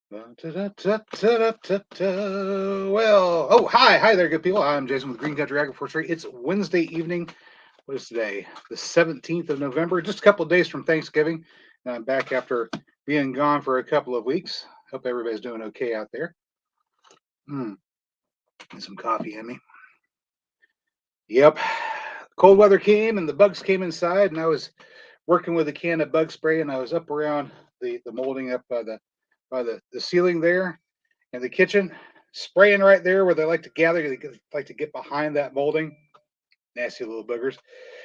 Well, oh, hi there, good people. I'm Jason with Green Country Agriforestry. It's Wednesday evening. What is today? The 17th of November, just a couple of days from Thanksgiving. And I'm back after being gone for a couple of weeks. Hope everybody's doing okay out there. And some coffee in me. Yep. Cold weather came and the bugs came inside, and I was working with a can of bug spray, and I was up around the molding up by the ceiling there in the kitchen, spraying right there where they like to gather. They like to get behind that molding. Nasty little boogers.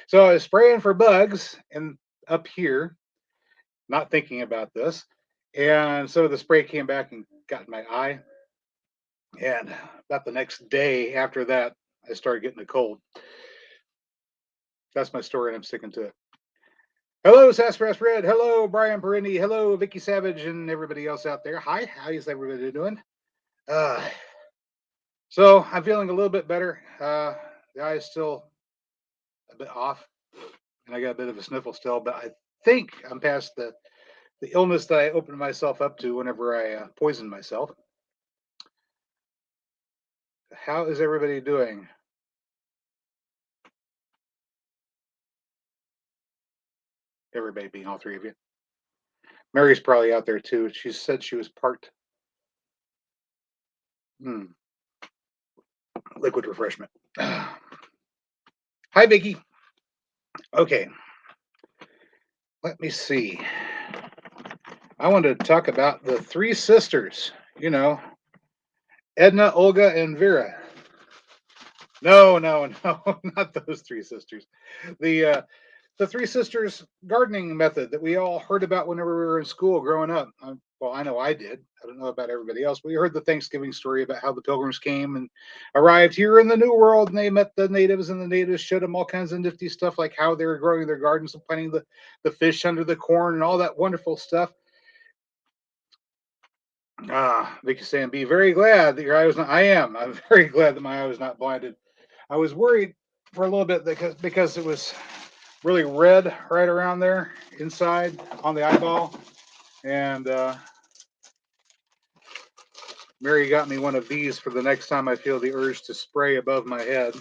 So I was spraying for bugs and up here, not thinking about this. And so the spray came back and got in my eye. And about the next day after that, I started getting a cold. That's my story, and I'm sticking to it. Hello, Sassafras Red. Hello, Brian Perini. Hello, Vicky Savage, and everybody else out there. Hi, how is everybody doing? Uh, so I'm feeling a little bit better. The eye is still a bit off, and I got a bit of a sniffle still, but I think I'm past the illness that I opened myself up to whenever I poisoned myself. How is everybody doing? Everybody being all three of you. Mary's probably out there too. She said she was part liquid refreshment. Hi, Vicky. Okay, let me see. I wanted to talk about the three sisters, you know, Edna, Olga, and Vera. No, no, no, not those three sisters. The three sisters gardening method that we all heard about whenever we were in school growing up. Well, I know I did. I don't know about everybody else. We heard the Thanksgiving story about how the pilgrims came and arrived here in the New World, and they met the natives, and the natives showed them all kinds of nifty stuff, like how they were growing their gardens and planting the fish under the corn and all that wonderful stuff. Vicky saying, be very glad that your eye was not. I am. I'm very glad that my eye was not blinded. I was worried for a little bit because it was really red right around there inside on the eyeball. And Mary got me one of these for the next time I feel the urge to spray above my head.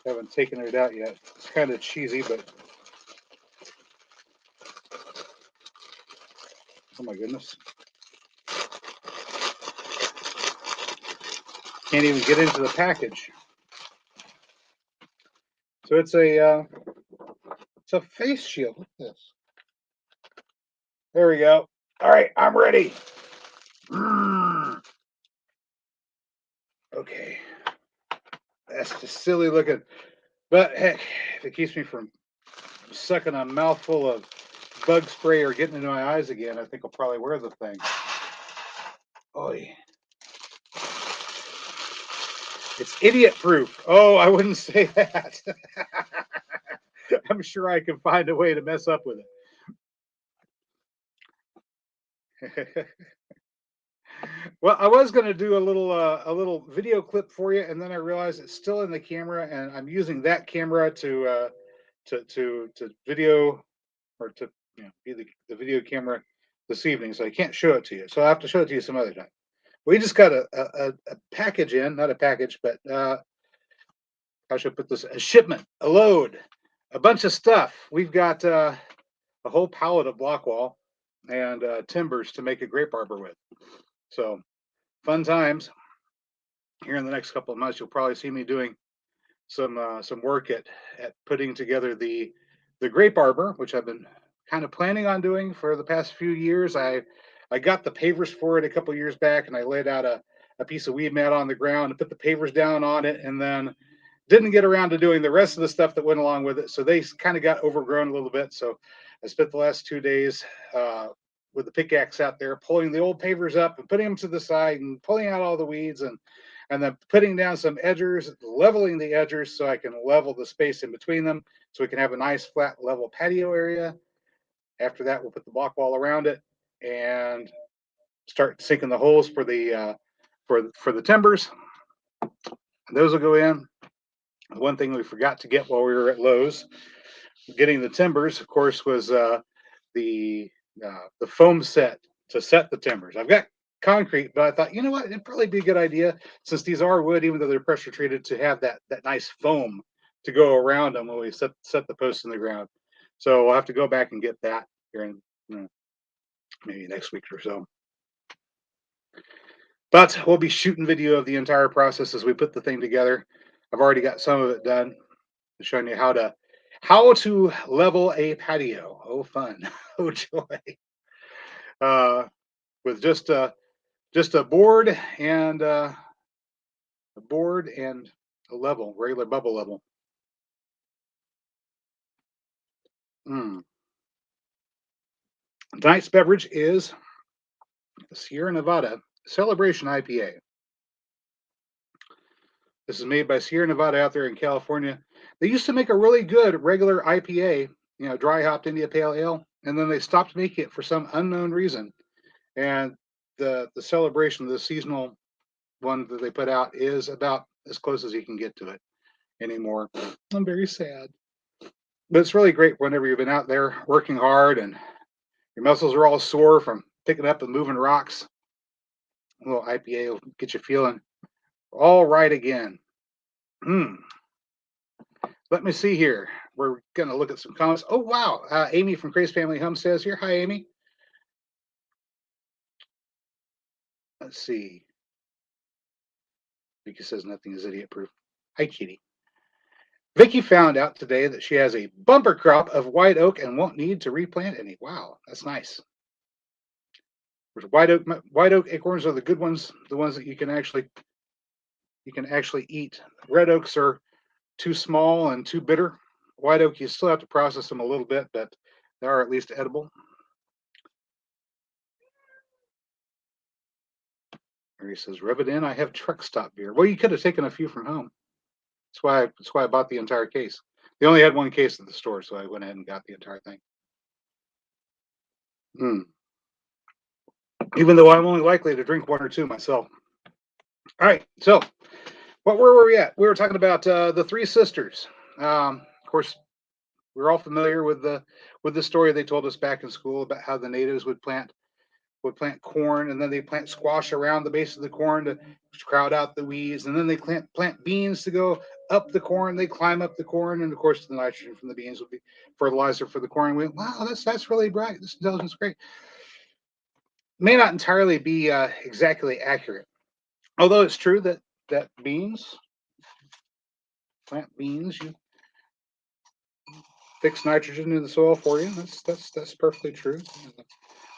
Haven't taken it out yet. It's kind of cheesy, but oh my goodness. Can't even get into the package. So it's a face shield. Look at this. There we go. All right, I'm ready. Okay. That's just silly looking. But heck, if it keeps me from sucking a mouthful of bug spray or getting into my eyes again, I think I'll probably wear the thing. Oy. It's idiot proof. Oh, I wouldn't say that. I'm sure I can find a way to mess up with it. Well, I was going to do a little video clip for you, and then I realized it's still in the camera, and I'm using that camera to video or to be the video camera this evening, so I can't show it to you. So I have to show it to you some other time. We just got a package in, not a package, but how should I put this? A shipment, a load, a bunch of stuff. We've got a whole pallet of block wall and timbers to make a grape arbor with. So fun times. Here in the next couple of months, you'll probably see me doing some work at putting together the grape arbor, which I've been kind of planning on doing for the past few years. I got the pavers for it a couple years back, and I laid out a piece of weed mat on the ground and put the pavers down on it, and then didn't get around to doing the rest of the stuff that went along with it. So they kind of got overgrown a little bit. So I spent the last 2 days with the pickaxe out there, pulling the old pavers up and putting them to the side and pulling out all the weeds and then putting down some edgers, leveling the edgers so I can level the space in between them so we can have a nice flat level patio area. After that, we'll put the block wall around it and start sinking the holes for the timbers. Those will go in. One thing we forgot to get while we were at Lowe's Getting the timbers, of course, was the the foam set to set the timbers. I've got concrete, but I thought, you know what, it'd probably be a good idea since these are wood, even though they're pressure treated, to have that nice foam to go around them when we set the posts in the ground. So we'll have to go back and get that here in, you know, maybe next week or so. But we'll be shooting video of the entire process as we put the thing together. I've already got some of it done, showing you how to level a patio. Oh, fun! Oh, joy! Uh, with just a board and a level, regular bubble level. Mm. Tonight's beverage is Sierra Nevada Celebration IPA. This is made by Sierra Nevada out there in California. They used to make a really good regular IPA, dry hopped India Pale Ale, and then they stopped making it for some unknown reason. And the celebration, the seasonal one that they put out, is about as close as you can get to it anymore. I'm very sad, but it's really great whenever you've been out there working hard and your muscles are all sore from picking up and moving rocks. A little IPA will get you feeling all right again. Hmm. Let me see here. We're going to look at some comments. Oh, wow. Amy from Crazy Family Home says here. Hi, Amy. Let's see. Vicky says nothing is idiot proof. Hi, Kitty. Vicky found out today that she has a bumper crop of white oak and won't need to replant any. Wow, that's nice. White oak acorns are the good ones, the ones that you can actually eat. Red oaks are too small and too bitter. White oak, you still have to process them a little bit, but they are at least edible. Mary says, rub it in. I have truck stop beer. Well, you could have taken a few from home. That's why I bought the entire case. They only had one case at the store, so I went ahead and got the entire thing. Mm. Even though I'm only likely to drink one or two myself. All right, so where were we at? We were talking about the three sisters. Of course, we're all familiar with the story they told us back in school about how the natives would plant corn, and then they plant squash around the base of the corn to crowd out the weeds, and then they plant beans to go up the corn. They climb up the corn, and of course the nitrogen from the beans would be fertilizer for the corn. We went, wow, that's really bright. This intelligence is great. May not entirely be exactly accurate, although it's true that plant beans, you fix nitrogen in the soil for you. That's perfectly true.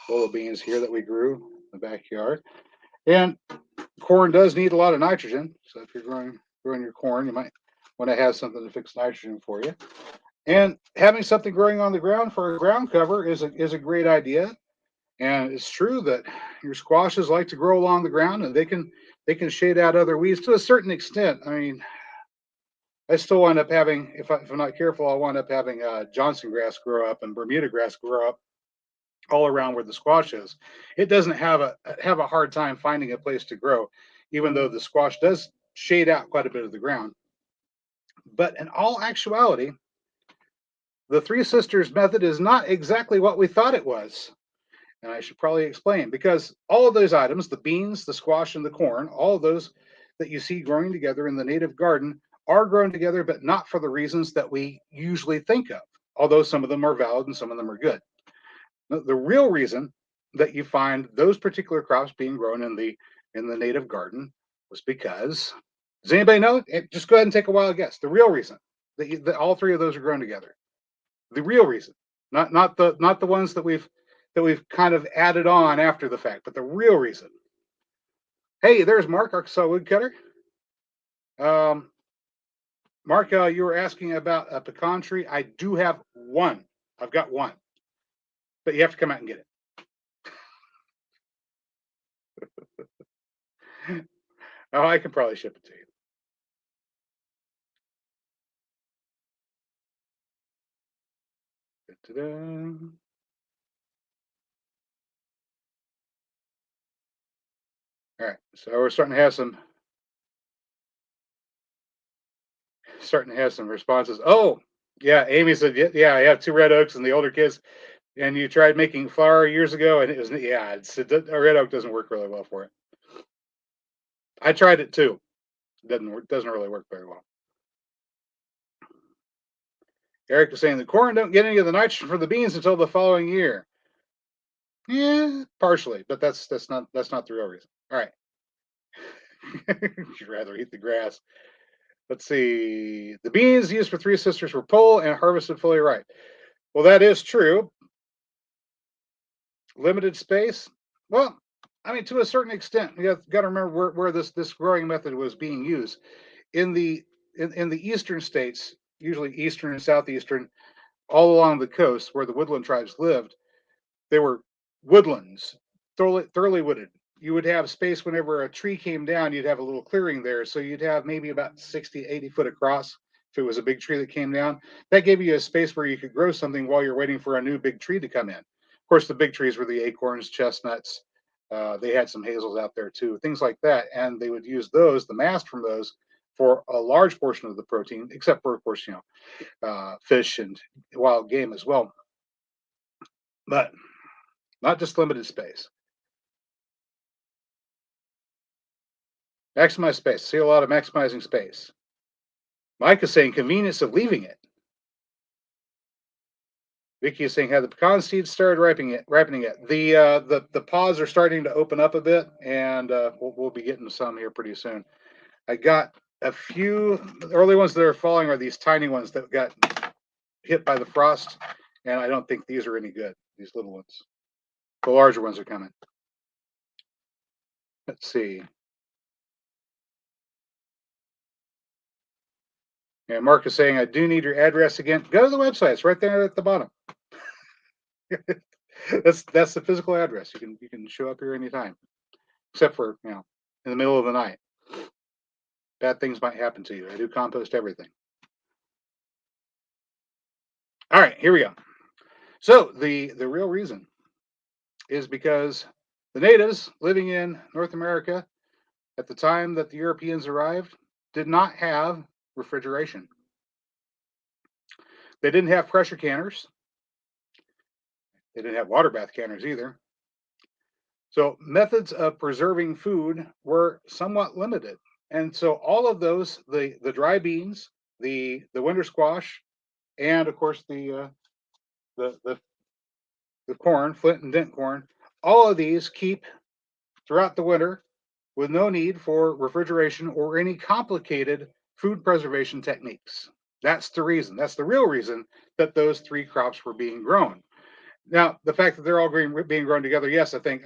Bowl of beans here that we grew in the backyard, and corn does need a lot of nitrogen. So if you're growing your corn, you might want to have something to fix nitrogen for you. And having something growing on the ground for a ground cover is a great idea. And it's true that your squashes like to grow along the ground, and they can shade out other weeds to a certain extent. I mean, I still wind up having, if I'm not careful, I'll wind up having Johnson grass grow up and Bermuda grass grow up all around where the squash is. It doesn't have a hard time finding a place to grow, even though the squash does shade out quite a bit of the ground. But in all actuality, the Three Sisters method is not exactly what we thought it was. And I should probably explain, because all of those items, the beans, the squash, and the corn, all of those that you see growing together in the native garden are grown together, but not for the reasons that we usually think of, although some of them are valid and some of them are good. The real reason that you find those particular crops being grown in the native garden was because, does anybody know? Just go ahead and take a wild guess. The real reason that all three of those are grown together. The real reason, not the ones that we've kind of added on after the fact, but the real reason. Hey, there's Mark, Arkansas woodcutter. Um, Mark, you were asking about a pecan tree. I do have one. I've got one, but you have to come out and get it. Oh, I can probably ship it to you. Ta-da. All right, so we're starting to have some responses. Oh, Yeah, Amy said, yeah, yeah, I have two red oaks and the older kids. And you tried making flour years ago, and it was yeah, a red oak doesn't work really well for it. I tried it too. Doesn't really work very well. Eric was saying the corn don't get any of the nitrogen from the beans until the following year. Yeah, partially, but that's not the real reason. All right, you'd rather eat the grass. Let's see. The beans used for Three Sisters were pulled and harvested fully ripe. Well, that is true. Limited space. Well, I mean, to a certain extent, you have got to remember where this growing method was being used in the eastern states, usually eastern and southeastern, all along the coast where the woodland tribes lived. They were woodlands, thoroughly wooded. You would have space whenever a tree came down, you'd have a little clearing there. So you'd have maybe about 60, 80 foot across if it was a big tree that came down. That gave you a space where you could grow something while you're waiting for a new big tree to come in. Of course, the big trees were the acorns, chestnuts. They had some hazels out there too, things like that. And they would use those, the mast from those, for a large portion of the protein, except for, of course, fish and wild game as well. But not just limited space. Maximize space. See a lot of maximizing space. Mike is saying convenience of leaving it. Vicky is saying have the pecan seeds started ripening it. The pods are starting to open up a bit, and we'll be getting some here pretty soon. I got a few. The early ones that are falling are these tiny ones that got hit by the frost, and I don't think these are any good. These little ones. The larger ones are coming. Let's see. Yeah, Mark is saying I do need your address again. Go to the website. It's right there at the bottom. That's the physical address. You can show up here anytime, except for in the middle of the night. Bad things might happen to you. I do compost everything. All right, here we go. So the real reason is because the natives living in North America at the time that the Europeans arrived did not have refrigeration. They didn't have pressure canners. They didn't have water bath canners either. So methods of preserving food were somewhat limited. And so all of those, the dry beans, the winter squash, and of course the, the the corn, flint and dent corn, all of these keep throughout the winter with no need for refrigeration or any complicated food preservation techniques. That's the reason. That's the real reason that those three crops were being grown. Now, the fact that they're all being grown together, yes, I think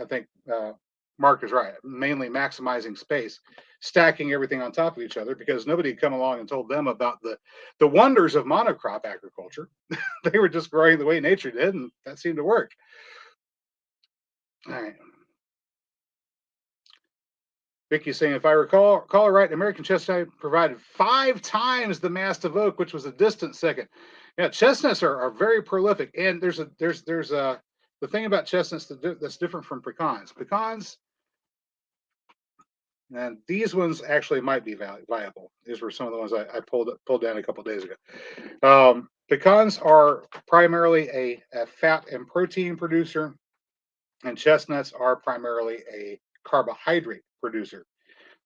Mark is right. Mainly maximizing space, stacking everything on top of each other, because nobody had come along and told them about the wonders of monocrop agriculture. They were just growing the way nature did, and that seemed to work. All right. Vicky's saying, if I recall it right, American chestnut provided 5 times the mast of oak, which was a distant second. Yeah, chestnuts are very prolific, and there's a the thing about chestnuts that's different from pecans. Pecans and these ones actually might be viable. These were some of the ones I pulled down a couple days ago. Pecans are primarily a fat and protein producer, and chestnuts are primarily a carbohydrate producer.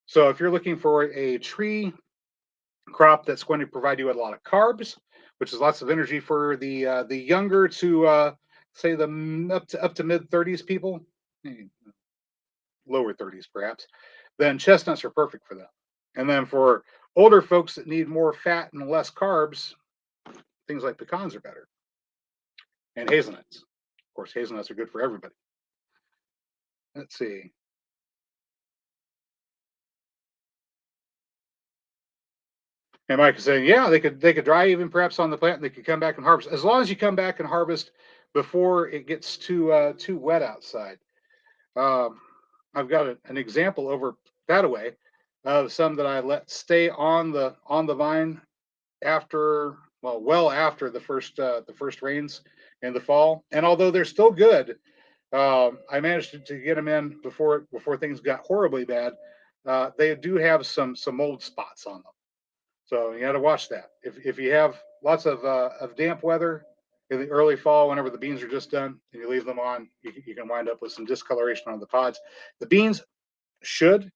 So if you're looking for a tree crop that's going to provide you with a lot of carbs, which is lots of energy for the younger to say the up to mid 30s people, lower 30s perhaps, then chestnuts are perfect for them. And then for older folks that need more fat and less carbs, things like pecans are better, and hazelnuts. Of course, hazelnuts are good for everybody. Let's see. And Mike is saying, yeah, they could dry even perhaps on the plant, and they could come back and harvest as long as you come back and harvest before it gets too wet outside. Um, I've got an example over that away of some that I let stay on the vine after well after the first rains in the fall, and although they're still good, I managed to get them in before things got horribly bad. They do have some mold spots on them. So you got to watch that. If you have lots of damp weather in the early fall, whenever the beans are just done, and you leave them on, you can wind up with some discoloration on the pods. The beans should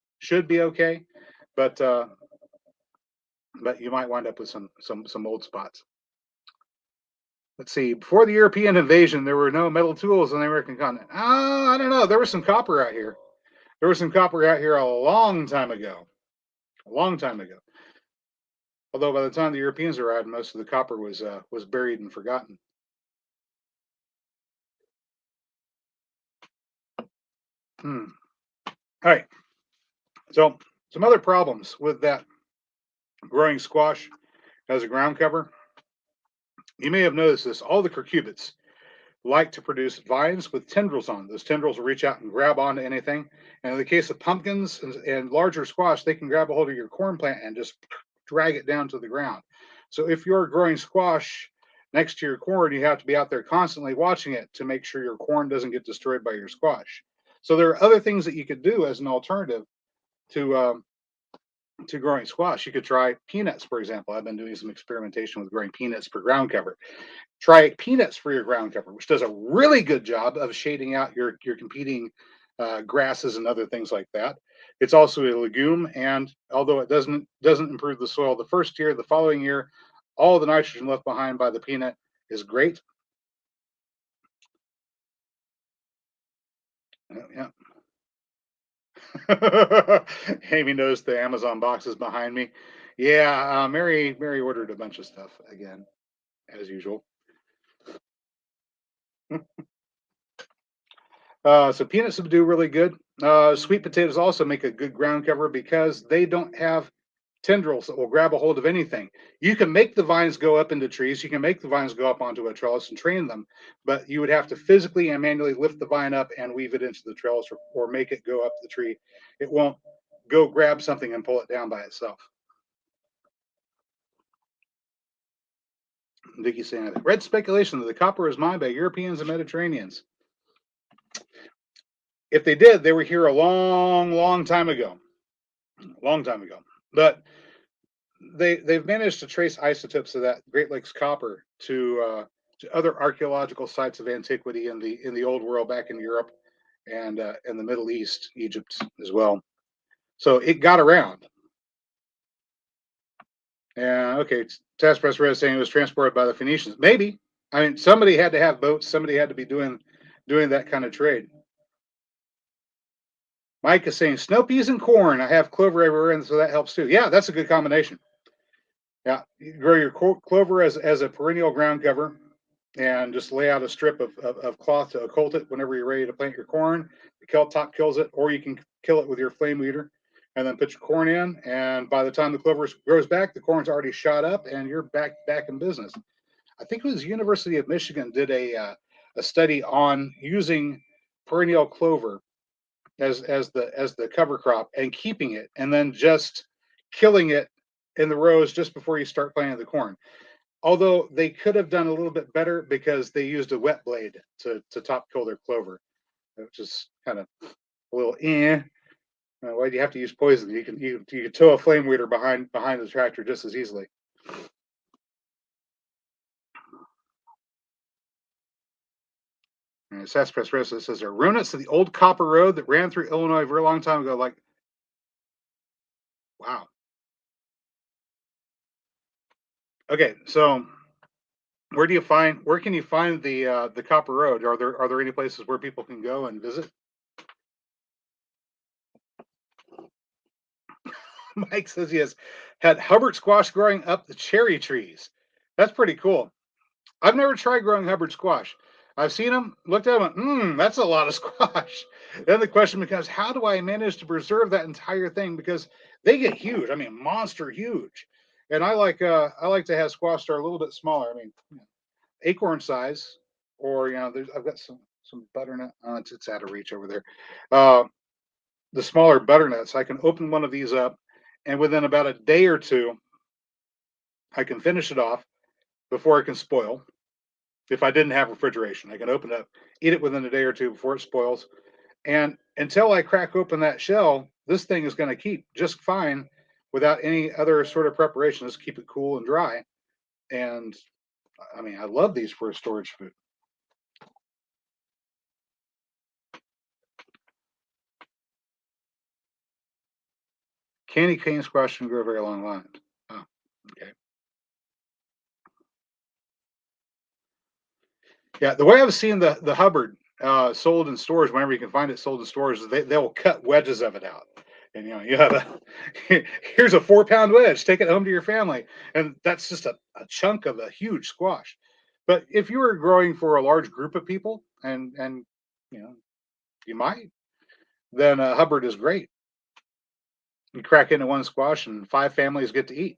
be okay, but but you might wind up with some mold spots. Let's see. Before the European invasion, there were no metal tools on the American continent. I don't know. There was some copper out here. There was some copper out here a long time ago. A long time ago. Although by the time the Europeans arrived, most of the copper was buried and forgotten. Hmm. All right. So some other problems with that growing squash as a ground cover. You may have noticed this. All the curcubits like to produce vines with tendrils on. Those tendrils will reach out and grab onto anything. And in the case of pumpkins and larger squash, they can grab a hold of your corn plant and just drag it down to the ground. So if you're growing squash next to your corn, you have to be out there constantly watching it to make sure your corn doesn't get destroyed by your squash. So there are other things that you could do as an alternative to growing squash. You could try peanuts, for example. I've been doing some experimentation with growing peanuts for ground cover. Try peanuts for your ground cover, which does a really good job of shading out your competing grasses and other things like that. It's also a legume, and although it doesn't improve the soil the first year, the following year, all the nitrogen left behind by the peanut is great. Yeah. Amy knows the Amazon boxes behind me. Yeah, Mary ordered a bunch of stuff again, as usual. So peanuts would do really good. Sweet potatoes also make a good ground cover because they don't have tendrils that will grab a hold of anything. You can make the vines go up into trees. You can make the vines go up onto a trellis and train them, but you would have to physically and manually lift the vine up and weave it into the trellis, or make it go up the tree. It won't go grab something and pull it down by itself. Vicky saying, I read speculation that the copper was mined by Europeans and Mediterraneans. If they did, they were here a long time ago. Long time ago. But they've managed to trace isotopes of that Great Lakes copper to other archaeological sites of antiquity in the old world, back in Europe and in the Middle East, Egypt as well. So it got around. And okay, Task Press Red saying it was transported by the Phoenicians. Maybe. I mean, somebody had to have boats. Somebody had to be doing that kind of trade. Mike is saying snow peas and corn. I have clover everywhere, and so that helps too. Yeah, that's a good combination. Yeah, you grow your clover as a perennial ground cover, and just lay out a strip of cloth to occult it whenever you're ready to plant your corn. The top kills it, or you can kill it with your flame weeder, and then put your corn in. And by the time the clover grows back, the corn's already shot up, and you're back in business. I think it was University of Michigan did a study on using perennial clover as the cover crop and keeping it, and then just killing it in the rows just before you start planting the corn. Although they could have done a little bit better because they used a wet blade to top kill their clover, which is kind of a little why do you have to use poison? You can tow a flame weeder behind the tractor just as easily. And Sasspress Rosa says there are remnants of the old copper road that ran through Illinois a very long time ago. Like, wow. Okay, so where can you find the copper road? Are there any places where people can go and visit? Mike says he has had Hubbard squash growing up the cherry trees. That's pretty cool. I've never tried growing Hubbard squash. I've seen them, looked at them, that's a lot of squash. Then the question becomes, how do I manage to preserve that entire thing? Because they get huge. I mean, monster huge. And I like to have squash that are a little bit smaller. I mean, acorn size, or I've got some butternut. It's out of reach over there. Uh, the smaller butternuts. I can open one of these up, and within about a day or two, I can finish it off before it can spoil. If I didn't have refrigeration, I can open it up, eat it within a day or two before it spoils. And until I crack open that shell, this thing is going to keep just fine without any other sort of preparation. Just keep it cool and dry. And I mean, I love these for storage food. Candy cane squash can grow very long lines. Oh, okay. Yeah, the way I've seen the Hubbard sold in stores, whenever you can find it sold in stores, is they'll cut wedges of it out, and you have a here's a 4 pound wedge. Take it home to your family, and that's just a chunk of a huge squash. But if you were growing for a large group of people, and you know you might, then Hubbard is great. You crack into one squash, and 5 families get to eat.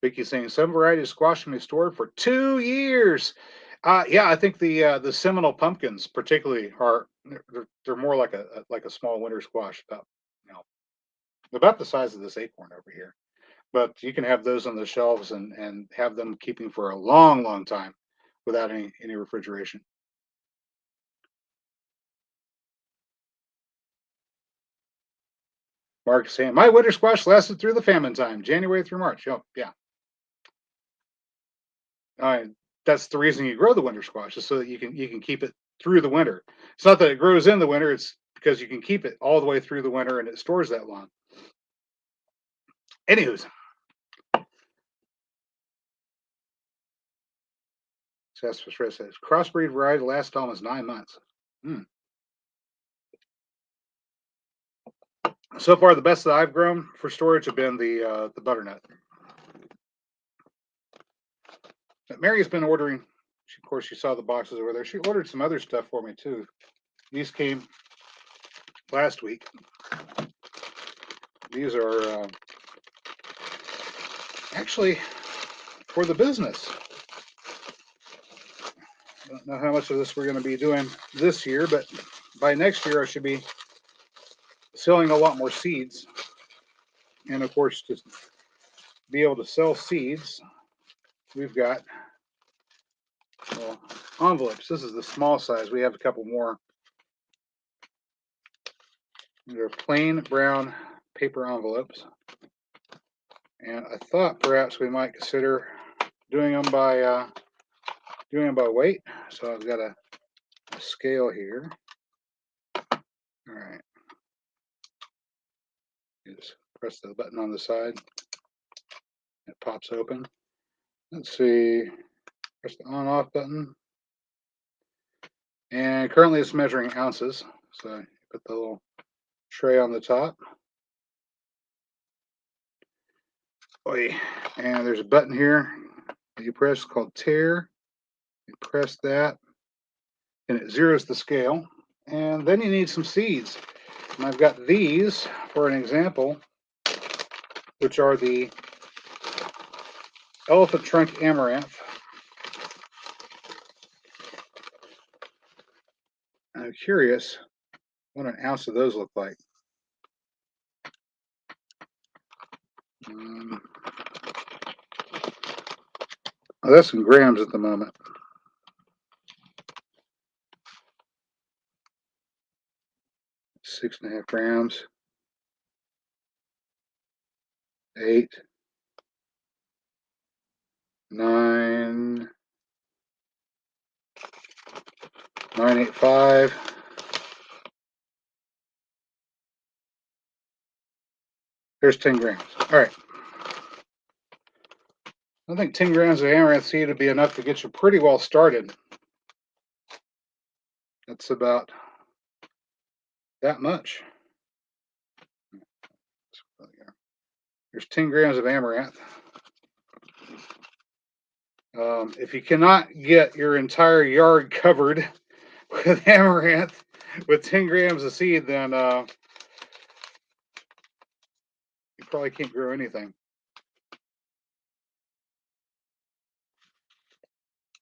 Vicky's saying some varieties of squash can be stored for 2 years. Yeah, I think the Seminole pumpkins particularly are they're more like a small winter squash, you know about the size of this acorn over here. But you can have those on the shelves and have them keeping for a long, long time without any refrigeration. Mark is saying my winter squash lasted through the famine time, January through March. Oh, yeah. Uh, that's the reason you grow the winter squash is so that you can keep it through the winter. It's not that it grows in the winter; it's because you can keep it all the way through the winter and it stores that long. Anywho's, Sasquatch says crossbreed variety lasts almost 9 months. Hmm. So far, the best that I've grown for storage have been the butternut. But Mary's been ordering. Of course, she saw the boxes over there. She ordered some other stuff for me too. These came last week. These are actually for the business. I don't know how much of this we're going to be doing this year, but by next year I should be selling a lot more seeds. And of course, to be able to sell seeds, we've got well, envelopes. This is the small size. We have a couple more. They're plain brown paper envelopes. And I thought perhaps we might consider doing them by weight. So I've got a scale here. All right. You just press the button on the side. It pops open. Let's see. Press the on off button. And currently it's measuring ounces. So you put the little tray on the top. Oy. And there's a button here that you press called tare. You press that and it zeroes the scale. And then you need some seeds. And I've got these for an example, which are the elephant trunk amaranth. I'm curious what an ounce of those look like. Um, oh, that's in grams at the moment. 6.5 grams. 8, 9, 985. There's 10 grams. All right. I think 10 grams of amaranth seed would be enough to get you pretty well started. That's about that much. There's 10 grams of amaranth. If you cannot get your entire yard covered with amaranth with 10 grams of seed, then you probably can't grow anything.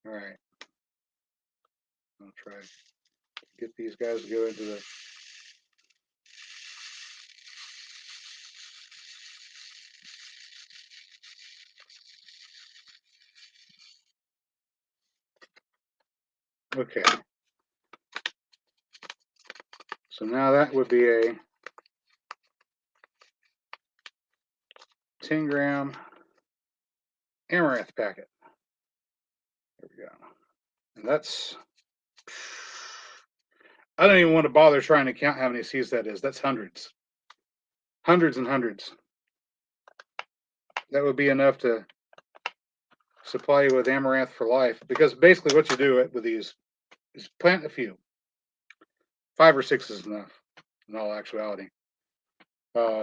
All right. I'll try to get these guys to go into the. Okay. So now that would be a 10-gram amaranth packet. There we go. And that's, I don't even want to bother trying to count how many seeds that is. That's hundreds. Hundreds and hundreds. That would be enough to supply you with amaranth for life. Because basically what you do with these is plant a few. 5 or 6 is enough in all actuality.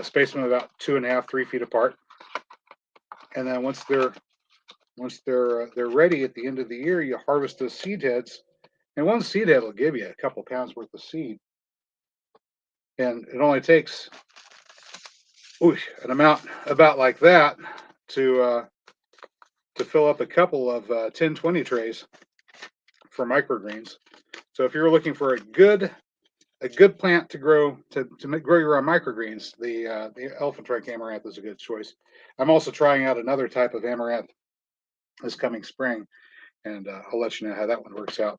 Space them about 2.5, 3 feet apart. And then once they're ready at the end of the year, you harvest those seed heads. And one seed head will give you a couple pounds worth of seed. And it only takes an amount about like that to fill up a couple of 10, 20 trays for microgreens. So if you're looking for a good plant to grow grow your own microgreens, the elephant trunk amaranth is a good choice. I'm also trying out another type of amaranth this coming spring, and I'll let you know how that one works out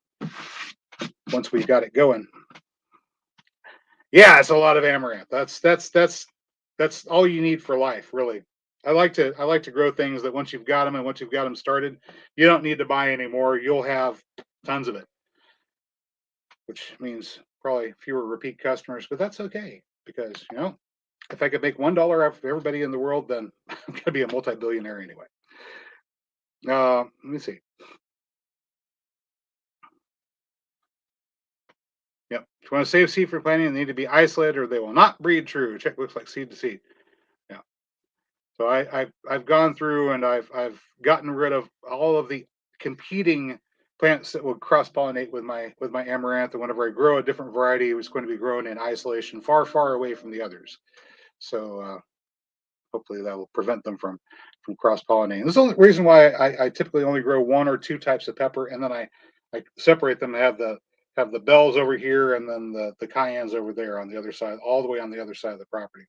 once we've got it going. Yeah, it's a lot of amaranth. That's all you need for life, really. I like to grow things that once you've got them and once you've got them started, you don't need to buy any more. You'll have tons of it, which means probably fewer repeat customers, but that's okay because if I could make $1 off of everybody in the world, then I'm gonna be a multi-billionaire anyway. Let me see. Yep. If you want to save seed for planting, they need to be isolated or they will not breed true. Check looks like seed to seed. Yeah. So I've gone through and I've gotten rid of all of the competing plants that would cross pollinate with my amaranth. And whenever I grow a different variety, it was going to be grown in isolation, far away from the others. So hopefully that will prevent them from cross pollinating. This is the only reason why I typically only grow 1 or 2 types of pepper, and then I separate them. Have the bells over here, and then the cayennes over there on the other side, all the way on the other side of the property,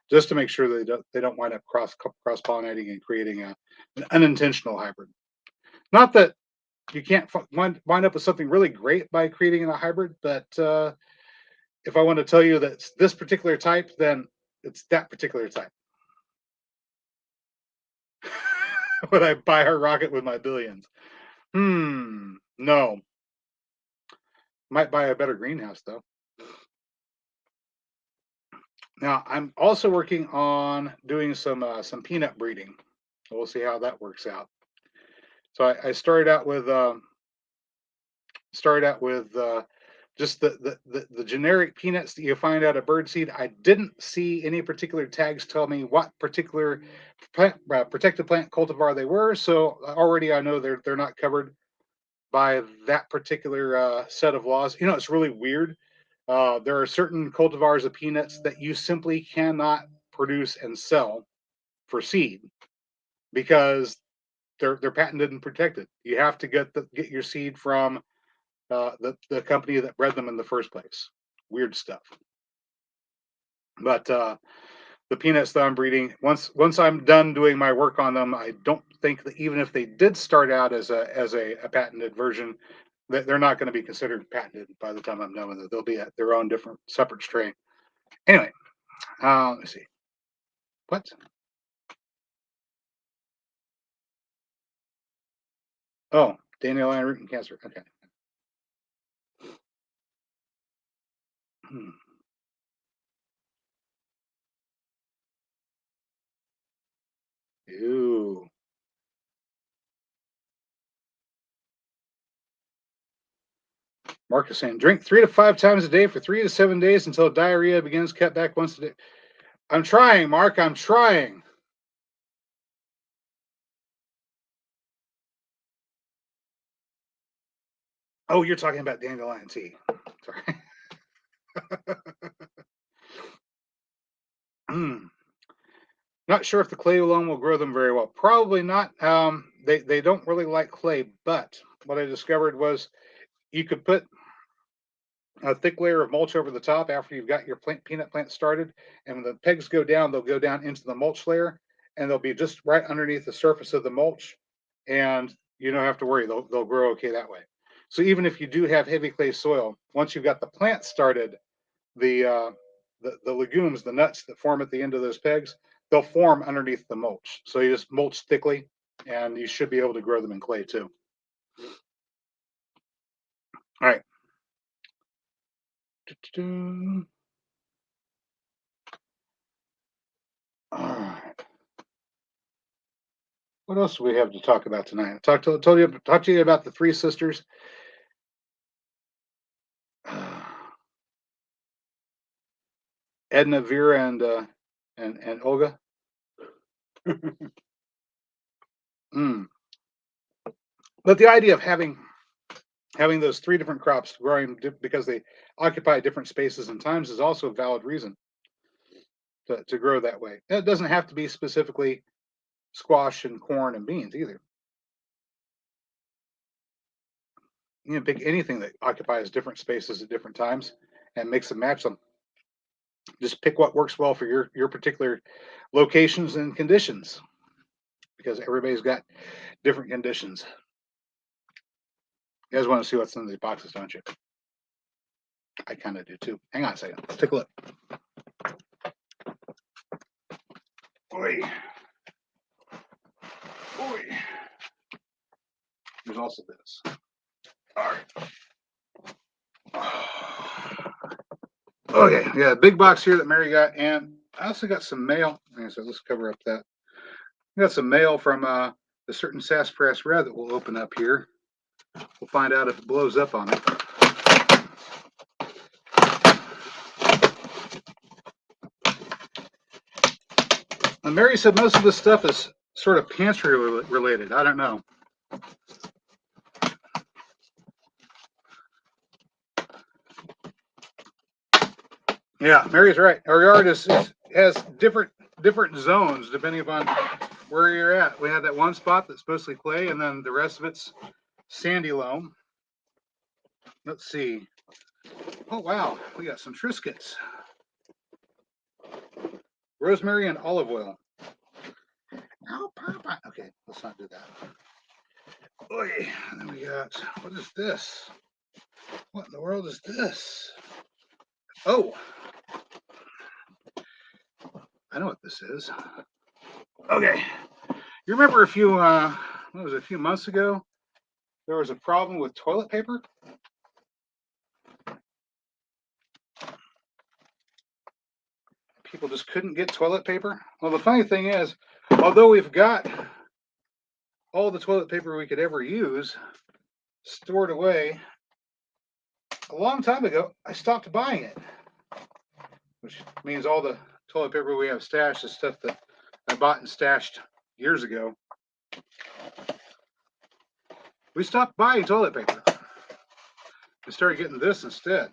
just to make sure that they don't wind up cross pollinating and creating an unintentional hybrid. Not that you can't wind up with something really great by creating a hybrid, but if I want to tell you that it's this particular type, then it's that particular type. Would I buy a rocket with my billions? No. Might buy a better greenhouse though. Now I'm also working on doing some peanut breeding. We'll see how that works out. So I started out with just the generic peanuts that you find out of birdseed. I didn't see any particular tags tell me what particular protected plant cultivar they were. So already I know they're not covered by that particular set of laws. It's really weird. There are certain cultivars of peanuts that you simply cannot produce and sell for seed because they're patented and protected. You have to get your seed from the company that bred them in the first place. Weird stuff. But the peanuts that I'm breeding, once I'm done doing my work on them, I don't think that even if they did start out as a patented version, that they're not going to be considered patented by the time I'm done with it. They'll be at their own different separate strain. Anyway, let's see. What? Oh, dandelion root and cancer. Okay. Hmm. Ew. Mark is saying drink 3 to 5 times a day for 3 to 7 days until diarrhea begins. Cut back once a day. I'm trying, Mark. I'm trying. Oh, you're talking about dandelion tea. Sorry. Not sure if the clay alone will grow them very well. Probably not. They don't really like clay, but what I discovered was you could put a thick layer of mulch over the top after you've got your peanut plant started, and when the pegs go down, they'll go down into the mulch layer, and they'll be just right underneath the surface of the mulch, and you don't have to worry. They'll grow okay that way. So even if you do have heavy clay soil, once you've got the plant started, the the legumes, the nuts that form at the end of those pegs, they'll form underneath the mulch. So you just mulch thickly, and you should be able to grow them in clay too. All right. All right. What else do we have to talk about tonight? Talked to you about the three sisters. Edna, Vera, and Olga. Mm. But the idea of having those three different crops growing because they occupy different spaces and times is also a valid reason to grow that way. And it doesn't have to be specifically squash and corn and beans either. You can pick anything that occupies different spaces at different times and mix and match them. Just pick what works well for your particular locations and conditions, because everybody's got different conditions. You guys want to see what's in these boxes, don't you? I kind of do too. Hang on a second. Let's take a look. Boy. Boy. There's also this. All right. Okay, yeah, big box here that Mary got, and I also got some mail. Okay, so let's cover up that. We got some mail from the certain sassafras red that we'll open up here. We'll find out if it blows up on it. And Mary said most of this stuff is sort of pantry related. I don't know. Yeah, Mary's right. Our yard has different zones depending upon where you're at. We have that one spot that's mostly clay, and then the rest of it's sandy loam. Let's see. Oh wow, we got some Triscuits. Rosemary and olive oil. Oh, Papa. Okay, let's not do that. Oy, and then we got, what is this? What in the world is this? Oh, I know what this is. Okay, you remember a few, what was it, a few months ago, there was a problem with toilet paper? People just couldn't get toilet paper. Well, the funny thing is, although we've got all the toilet paper we could ever use stored away, a long time ago, I stopped buying it, which means all the toilet paper we have stashed is stuff that I bought and stashed years ago. We stopped buying toilet paper. We started getting this instead.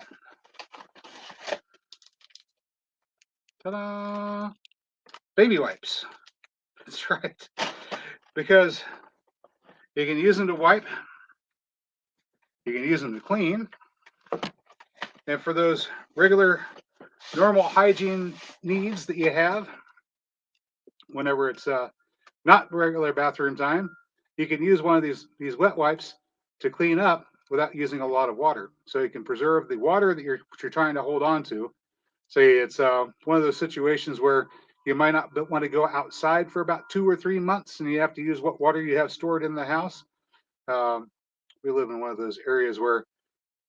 Ta-da! Baby wipes. That's right. Because you can use them to wipe, you can use them to clean, and for those regular, normal hygiene needs that you have, whenever it's not regular bathroom time, you can use one of these wet wipes to clean up without using a lot of water. So you can preserve the water that you're trying to hold on to. Say it's one of those situations where you might not want to go outside for about 2 or 3 months, and you have to use what water you have stored in the house. We live in one of those areas where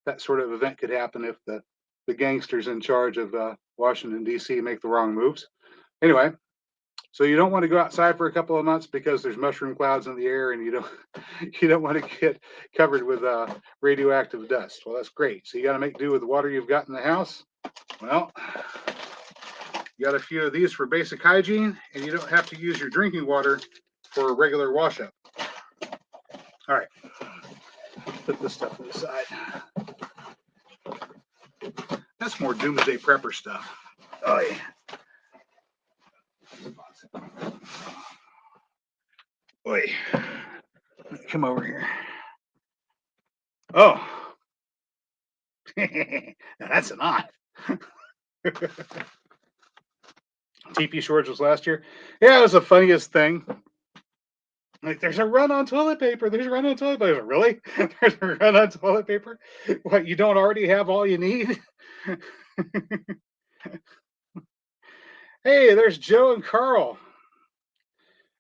that sort of event could happen if the gangsters in charge of Washington D.C. make the wrong moves. Anyway, so you don't want to go outside for a couple of months because there's mushroom clouds in the air, and you don't want to get covered with radioactive dust. Well, that's great. So you got to make do with the water you've got in the house. Well, you got a few of these for basic hygiene, and you don't have to use your drinking water for a regular wash up. All right, put this stuff to the side. That's more doomsday prepper stuff. Oh yeah. Oi. Come over here. Oh. That's an odd. TP Shorts was last year. Yeah, it was the funniest thing. Like, there's a run on toilet paper. There's a run on toilet paper. Really? There's a run on toilet paper? What, you don't already have all you need? Hey, there's Joe and Carl.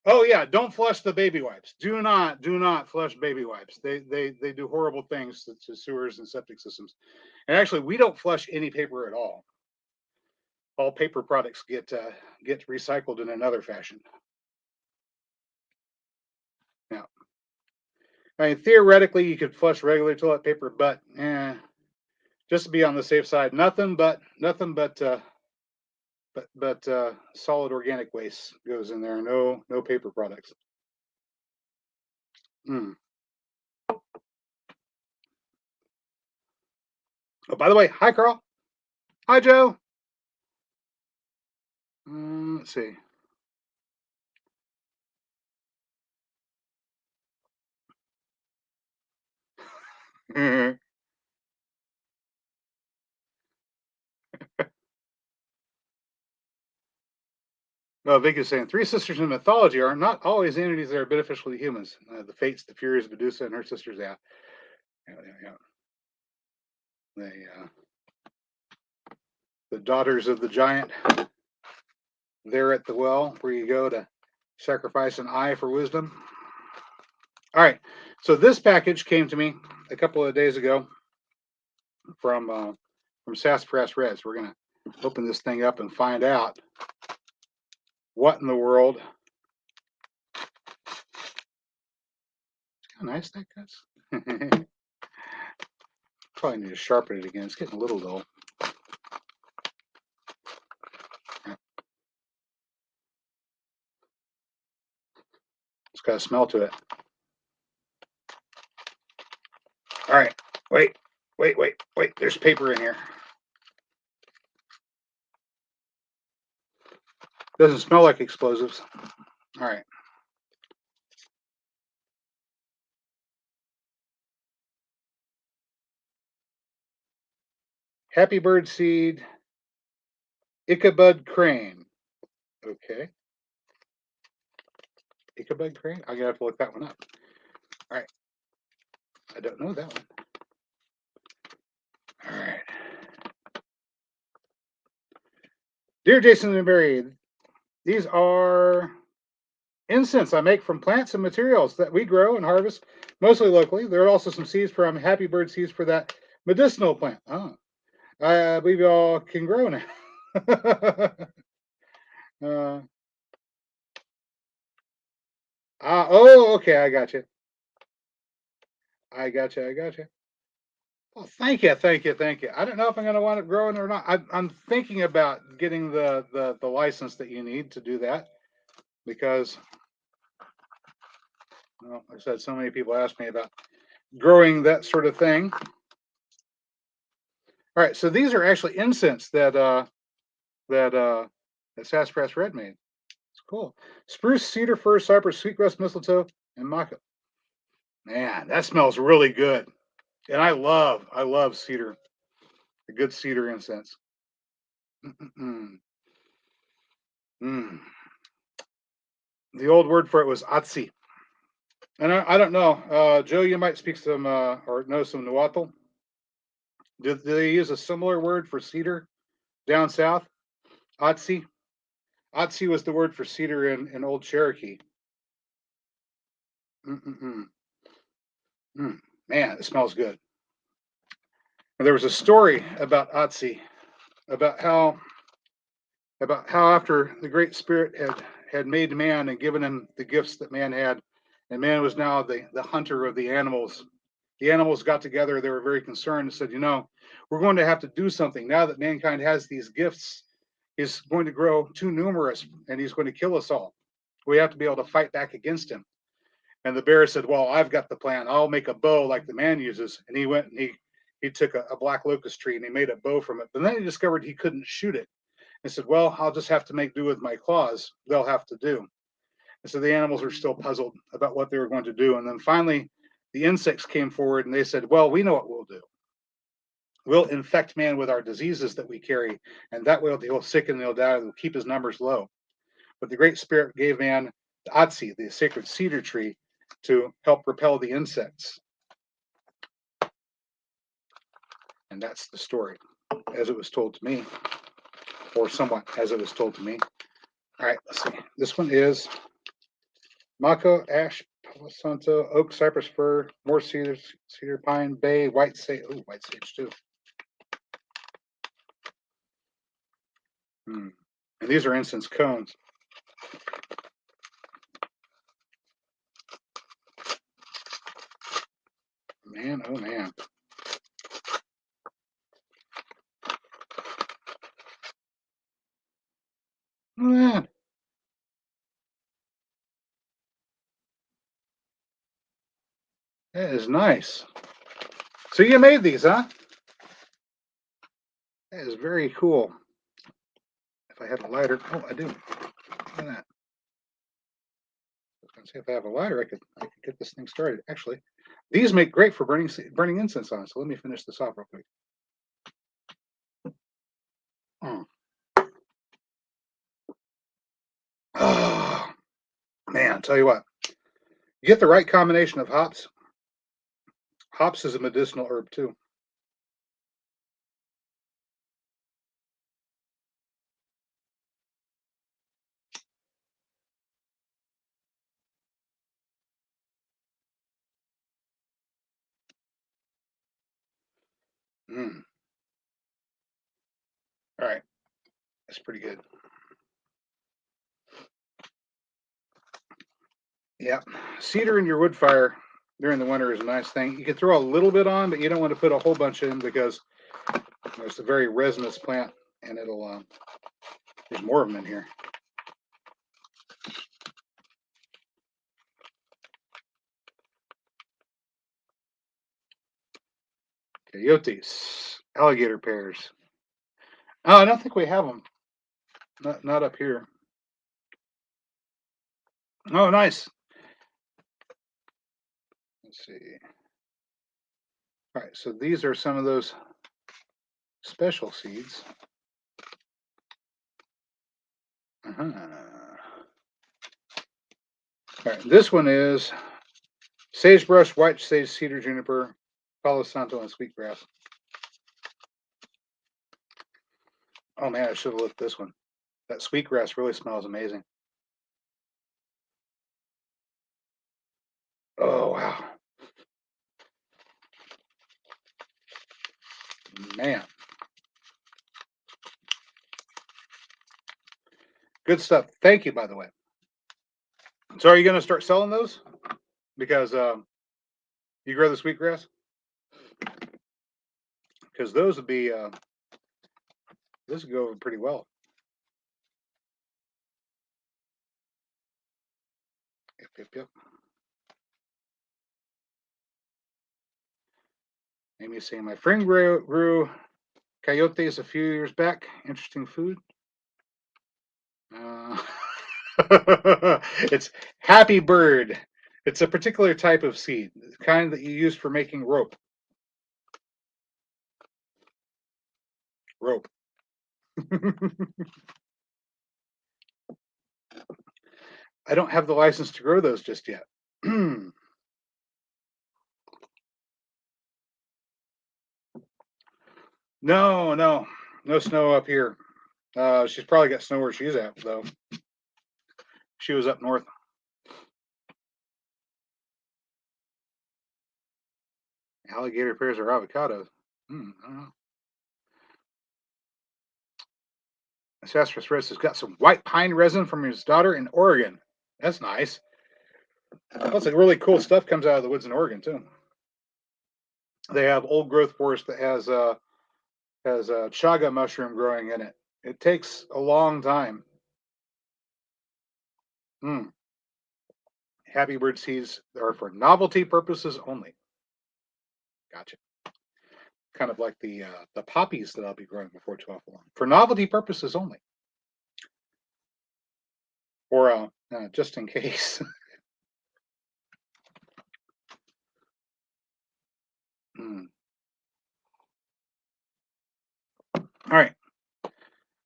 Oh yeah, don't flush the baby wipes. Do not flush baby wipes. They do horrible things to sewers and septic systems. And actually, we don't flush any paper at all. All paper products get recycled in another fashion. Now, I mean, theoretically, you could flush regular toilet paper, but just to be on the safe side, nothing but solid organic waste goes in there. No paper products. Mm. Oh, by the way, hi Carl. Hi Joe. Let's see. Well, Vic is saying three sisters in mythology are not always entities that are beneficial to humans. The Fates, the Furies, Medusa, and her sisters. Yeah, yeah. They, the daughters of the giant. There at the well, where you go to sacrifice an eye for wisdom. All right. So this package came to me a couple of days ago from Sassafras Reds. We're gonna open this thing up and find out what in the world. How nice that cuts. Probably need to sharpen it again. It's getting a little dull. It's got a smell to it. All right. Wait. There's paper in here. Doesn't smell like explosives. All right. Happy bird seed, Ichabod crane. Okay. Ichabod crane? I'm gonna have to look that one up. All right. I don't know that one. All right. Dear Jason and Barry, these are incense I make from plants and materials that we grow and harvest mostly locally. There are also some seeds from Happy Bird seeds for that medicinal plant. Oh, I believe y'all can grow now. uh, okay, I got you. I got you. Well, thank you. I don't know if I'm going to want it growing or not. I'm thinking about getting the license that you need to do that because, well, like I said, so many people ask me about growing that sort of thing. All right, so these are actually incense that Sassafras Red made. It's cool. Spruce, cedar, fir, cypress, sweetgrass, mistletoe, and maca. Man, that smells really good. And I love cedar. A good cedar incense. Mm-mm-mm. Mm. The old word for it was atsi. And I don't know, Joe, you might speak some or know some Nahuatl. Do they use a similar word for cedar down south? Atsi. Atsi was the word for cedar in Old Cherokee. Mm-mm-mm. Mm. Man, it smells good. And there was a story about Atsi, about how after the Great Spirit had made man and given him the gifts that man had, and man was now the hunter of the animals. The animals got together. They were very concerned and said, we're going to have to do something now that mankind has these gifts. He's going to grow too numerous and he's going to kill us all. We have to be able to fight back against him. And the bear said, well, I've got the plan. I'll make a bow like the man uses. And he went and he took a black locust tree and he made a bow from it. But then he discovered he couldn't shoot it. He said, well, I'll just have to make do with my claws. They'll have to do. And so the animals were still puzzled about what they were going to do. And then finally, the insects came forward and they said, well, we know what we'll do. We'll infect man with our diseases that we carry. And that way he'll sicken and he'll die and we'll keep his numbers low. But the Great Spirit gave man the Atsi, the sacred cedar tree, to help repel the insects. And that's the story. as it was told to me, or somewhat as it was told to me. All right, let's see. This one is Mako, Ash, Palo Santo, Oak, Cypress Fir, more cedar, pine, bay, white sage. Oh, white sage too. Hmm. And these are incense cones. Man, oh man. Man, that is nice. So you made these, huh? That is very cool. If I had a lighter, oh, I do. Look at that. I was going to say if I have a lighter, I could get this thing started. Actually, these make great for burning incense on. So let me finish this off real quick. Mm. Oh man, I'll tell you what. You get the right combination of hops. Hops is a medicinal herb too. Mm. All right, that's pretty good. Yeah, cedar in your wood fire during the winter is a nice thing. You can throw a little bit on, but you don't want to put a whole bunch in because it's a very resinous plant, and it'll. There's more of them in here. Coyotes, alligator pears. Oh, I don't think we have them. Not up here. Oh, nice. Let's see. All right, so these are some of those special seeds. Uh-huh. All right, this one is sagebrush, white sage, cedar, juniper, palo santo, and sweetgrass. Oh man, I should have looked this one. That sweetgrass really smells amazing. Oh wow, man, good stuff. Thank you, by the way. So, are you going to start selling those? Because you grow the sweetgrass? Because those would be this would go over pretty well. Yep, yep, yep. Amy's saying my friend grew coyotes a few years back. Interesting food. Uh, it's happy bird. It's a particular type of seed, the kind that you use for making rope. Rope. I don't have the license to grow those just yet. No, no, no snow up here. She's probably got snow where she's at, though. She was up north. Alligator pears or avocados. I don't know. Sassafras Red has got some white pine resin from his daughter in Oregon. That's nice. Lots of really cool stuff comes out of the woods in Oregon too. They have old growth forest that has a chaga mushroom growing in it. It takes a long time. Mm. Happy bird seeds are for novelty purposes only. Gotcha. Kind of like the poppies that I'll be growing before too long. For novelty purposes only, or just in case. Mm. All right.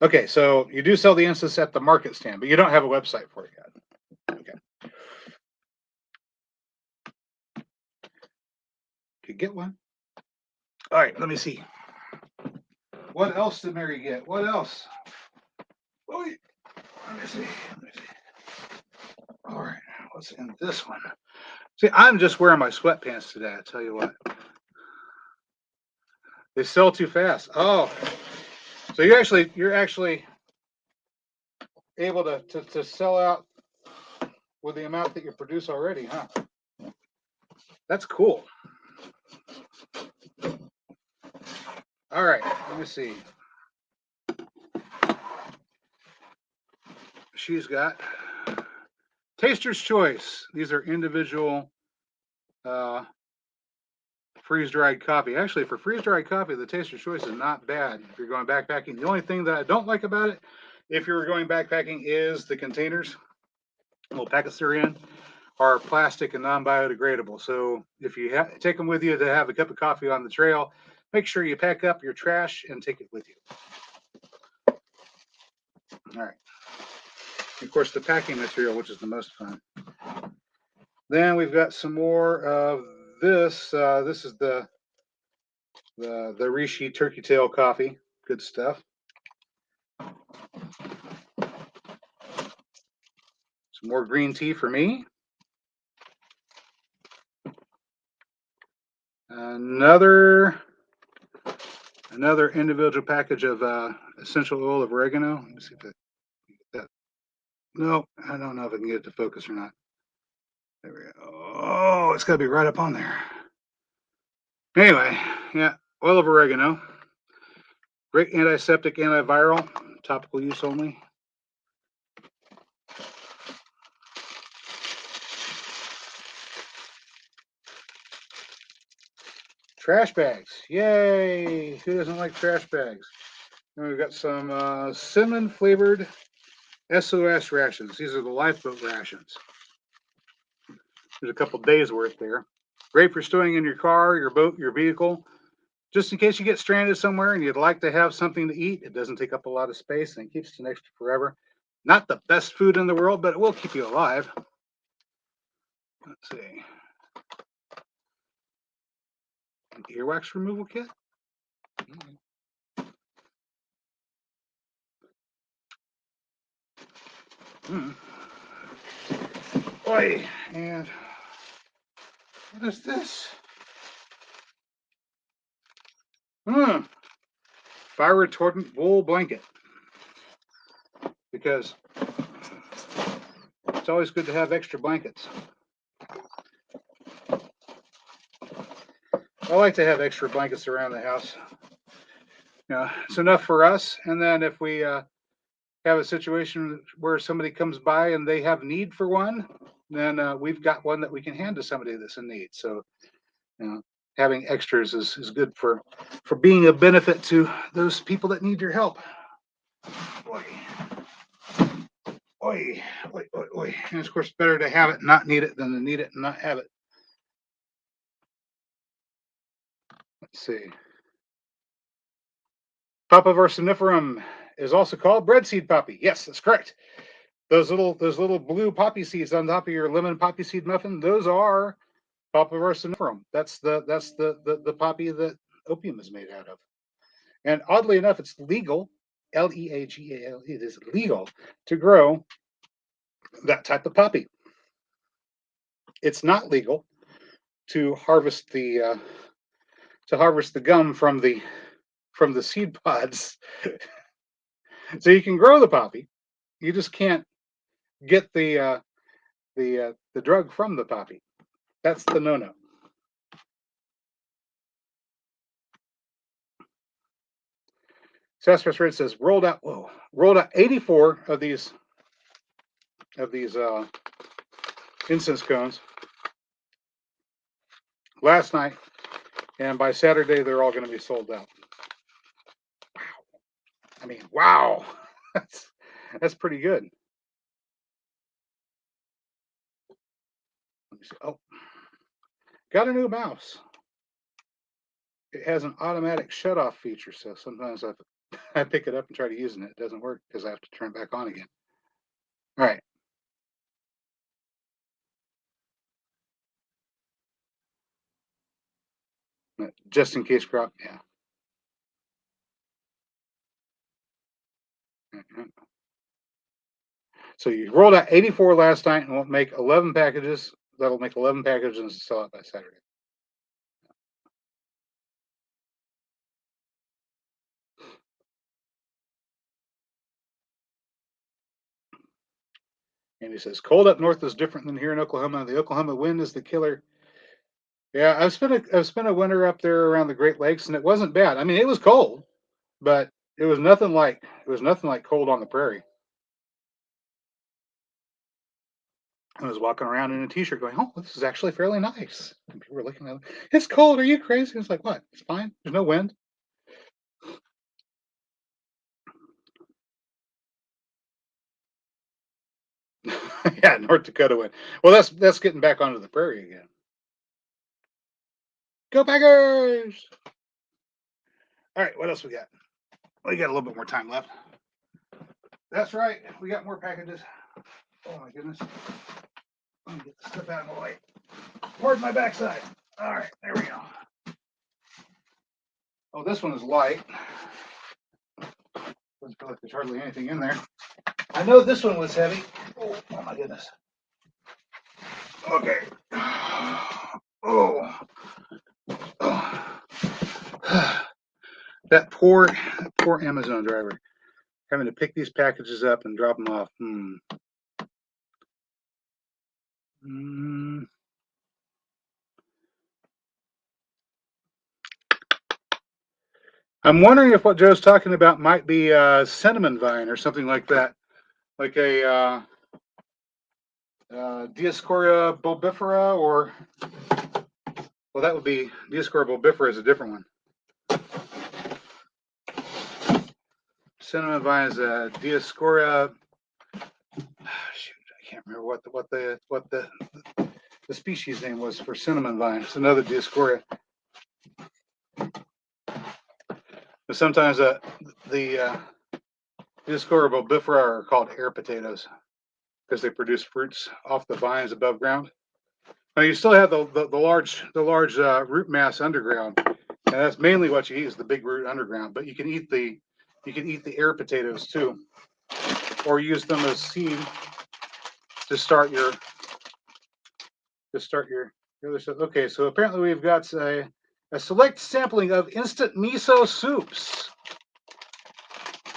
Okay, so you do sell the incense at the market stand, but you don't have a website for it yet. Okay. Could get one. All right, let me see. What else did Mary get? What else? Oh, let me see. Let me see. All right, what's in this one? See, I'm just wearing my sweatpants today. I tell you what, they sell too fast. Oh, so you're actually able to sell out with the amount that you produce already, huh? That's cool. All right, let me see. She's got Taster's Choice. These are individual uh, freeze-dried coffee. Actually, for freeze-dried coffee, the Taster's Choice is not bad if you're going backpacking. The only thing that I don't like about it, if you're going backpacking, is the containers, little packets they're in, are plastic and non-biodegradable. So if you take them with you to have a cup of coffee on the trail, make sure you pack up your trash and take it with you. All right. Of course, the packing material, which is the most fun. Then we've got some more of this. This is the Rishi Turkey Tail coffee. Good stuff. Some more green tea for me. Another individual package of essential oil of oregano. Let me see if I can get that. No, I don't know if I can get it to focus or not. There we go. Oh, it's got to be right up on there. Anyway, yeah, oil of oregano. Great antiseptic, antiviral, topical use only. Trash bags. Yay! Who doesn't like trash bags? And we've got some cinnamon flavored SOS rations. These are the lifeboat rations. There's a couple days worth there. Great for storing in your car, your boat, your vehicle. Just in case you get stranded somewhere and you'd like to have something to eat, it doesn't take up a lot of space and it keeps it next to forever. Not the best food in the world, but it will keep you alive. Let's see. An earwax removal kit. Mm. Oi, and what is this? Fire retardant wool blanket. Because it's always good to have extra blankets. I like to have extra blankets around the house. It's enough for us. And then if we have a situation where somebody comes by and they have need for one, then we've got one that we can hand to somebody that's in need. So, having extras is good for being a benefit to those people that need your help. Oy. Oy, oy, oy, oy. And of course, better to have it and not need it than to need it and not have it. Let's see. Papaver somniferum is also called breadseed poppy. Yes, that's correct. Those little blue poppy seeds on top of your lemon poppy seed muffin, those are Papaver somniferum. That's the poppy that opium is made out of. And oddly enough, it's legal, Leagal. It is legal to grow that type of poppy. It's not legal to harvest the gum from the seed pods. So you can grow the poppy, you just can't get the drug from the poppy. That's the no-no. Sassafras Red says rolled out 84 of these incense cones last night, and by Saturday they're all going to be sold out. Wow! I mean, wow! that's pretty good. Let me see. Oh, got a new mouse. It has an automatic shut-off feature, so sometimes I pick it up and try to use it. It doesn't work because I have to turn it back on again. All right. Just in case crop, yeah. So you rolled out 84 last night and we'll make 11 packages. That'll make 11 packages and sell it by Saturday. And he says, cold up north is different than here in Oklahoma. The Oklahoma wind is the killer. Yeah, I've spent a winter up there around the Great Lakes, and it wasn't bad. I mean, it was cold, but it was nothing like cold on the prairie. I was walking around in a t-shirt, going, "Oh, this is actually fairly nice." And people were looking at it. It's cold. Are you crazy? It's like, what? It's fine. There's no wind. Yeah, North Dakota wind. Well, that's getting back onto the prairie again. Go Packers! All right, what else we got? We got a little bit more time left. That's right. We got more packages. Oh my goodness. Let me get the stuff out of the way. Pardon my backside. All right, there we go. Oh, this one is light. Doesn't feel like there's hardly anything in there. I know this one was heavy. Oh my goodness. Okay. Oh. Oh. That poor Amazon driver having to pick these packages up and drop them off. I'm wondering if what Joe's talking about might be cinnamon vine or something like that, like a Dioscorea bulbifera, or well, that would be Dioscorea bulbifera is a different one. Cinnamon vine is a Dioscorea. Shoot, I can't remember what the species name was for cinnamon vine. It's another Dioscorea. But sometimes the Dioscorea bulbifera are called air potatoes because they produce fruits off the vines above ground. Now you still have the large root mass underground, and that's mainly what you eat is the big root underground. But you can eat the air potatoes too, or use them as seed to start your other stuff. Okay, so apparently we've got a select sampling of instant miso soups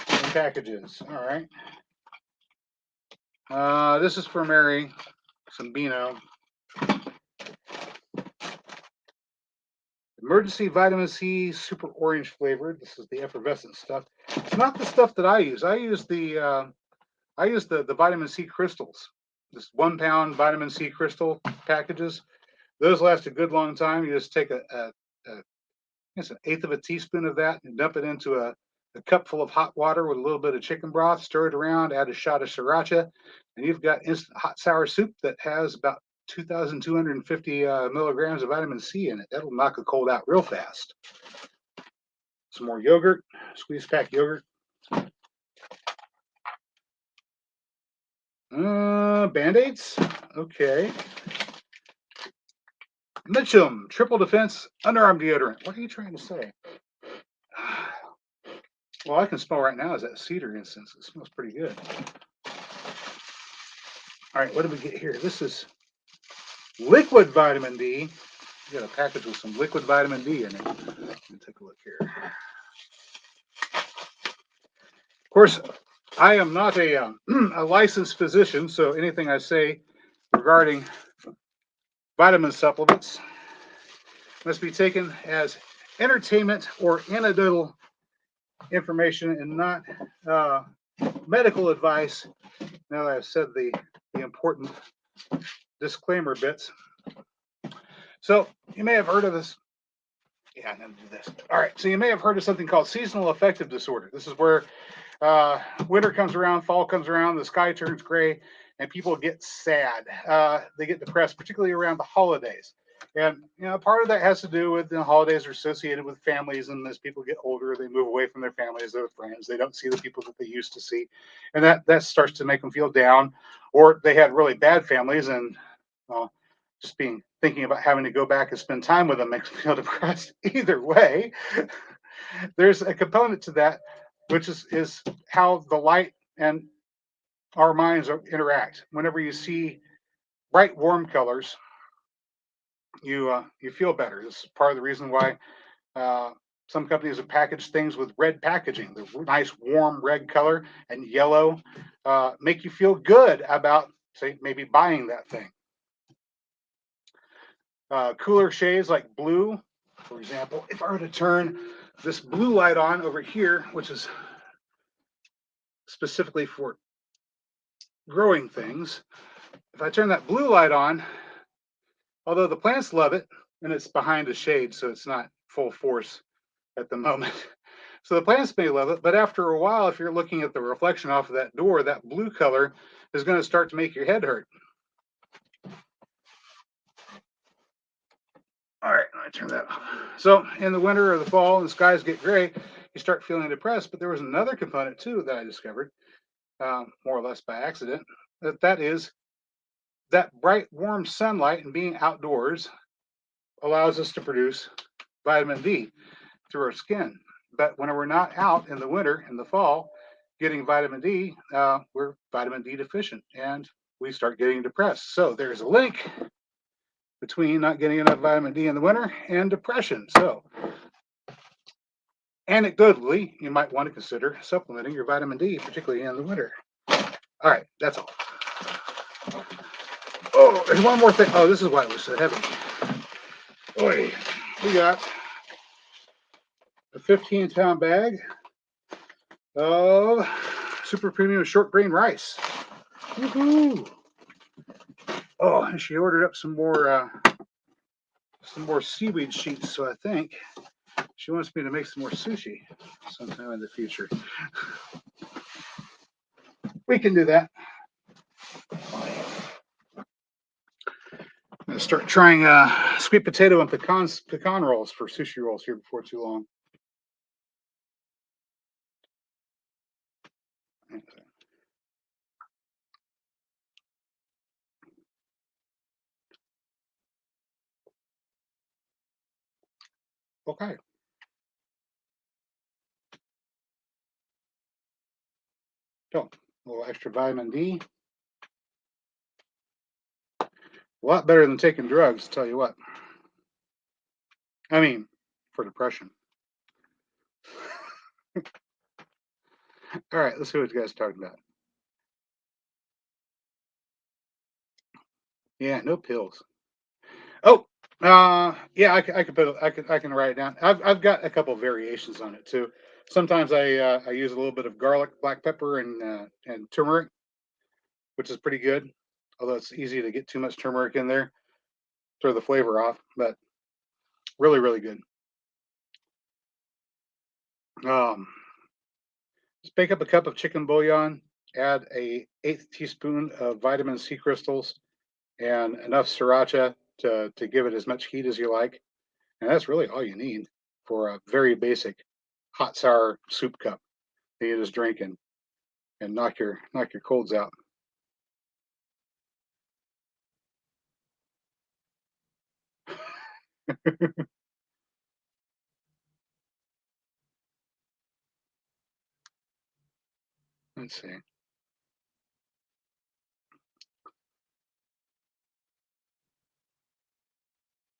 in packages. All right. This is for Mary Sambino. Emergency vitamin C, super orange flavored. This is the effervescent stuff. It's not the stuff that I use. I use the vitamin C crystals. This 1 pound vitamin C crystal packages. Those last a good long time. You just take it's an eighth of a teaspoon of that and dump it into a cup full of hot water with a little bit of chicken broth. Stir it around. Add a shot of sriracha, and you've got instant hot sour soup that has about 2,250 milligrams of vitamin C in it. That'll knock a cold out real fast. Some more yogurt, squeeze pack yogurt. Band-Aids. Okay. Mitchum, triple defense underarm deodorant. What are you trying to say? Well, I can smell right now is that cedar incense. It smells pretty good. All right, what did we get here? This is liquid vitamin D. We got a package with some liquid vitamin D in it. Let me take a look here. Of course, I am not a licensed physician, so anything I say regarding vitamin supplements must be taken as entertainment or anecdotal information and not medical advice. Now that I've said the important disclaimer bits. So you may have heard of this. Yeah, I'm going to do this. All right. So you may have heard of something called seasonal affective disorder. This is where winter comes around, fall comes around, the sky turns gray, and people get sad. They get depressed, particularly around the holidays. And part of that has to do with the holidays are associated with families, and as people get older, they move away from their families, their friends. They don't see the people that they used to see, and that starts to make them feel down. Or they had really bad families, and just thinking about having to go back and spend time with them makes me feel depressed. Either way, there's a component to that which is how the light and our minds interact. Whenever you see bright, warm colors, you feel better. This is part of the reason why uh, some companies have packaged things with red packaging. The nice, warm red color and yellow make you feel good about, say, maybe buying that thing. Cooler shades like blue, for example. If I were to turn this blue light on over here, which is specifically for growing things, if I turn that blue light on, although the plants love it, and it's behind a shade, so it's not full force at the moment. So the plants may love it, but after a while, if you're looking at the reflection off of that door, that blue color is going to start to make your head hurt. All right, I turn that off. So in the winter or the fall, and the skies get gray, you start feeling depressed. But there was another component too that I discovered, more or less by accident, that is that bright, warm sunlight and being outdoors allows us to produce vitamin D through our skin. But when we're not out in the winter, in the fall, getting vitamin D, we're vitamin D deficient and we start getting depressed. So there's a link between not getting enough vitamin D in the winter and depression. So, anecdotally, you might want to consider supplementing your vitamin D, particularly in the winter. All right, that's all. Oh, there's one more thing. Oh, this is why it was so heavy. Boy, we got a 15-pound bag of super premium short grain rice. Woohoo! Oh, and she ordered up some more seaweed sheets. So I think she wants me to make some more sushi sometime in the future. We can do that. I'm gonna start trying sweet potato and pecan rolls for sushi rolls here before too long. Okay. So a little extra vitamin D. A lot better than taking drugs, tell you what. I mean, for depression. All right, let's see what you guys are talking about. Yeah, no pills. Oh, yeah, I could put I can write it down. I've got a couple variations on it too. Sometimes I use a little bit of garlic, black pepper, and turmeric, which is pretty good. Although it's easy to get too much turmeric in there, throw the flavor off. But really, really good. Um, just bake up a cup of chicken bouillon. Add a eighth teaspoon of vitamin C crystals and enough sriracha to give it as much heat as you like. And that's really all you need for a very basic hot sour soup cup that you just drink and knock your colds out. Let's see.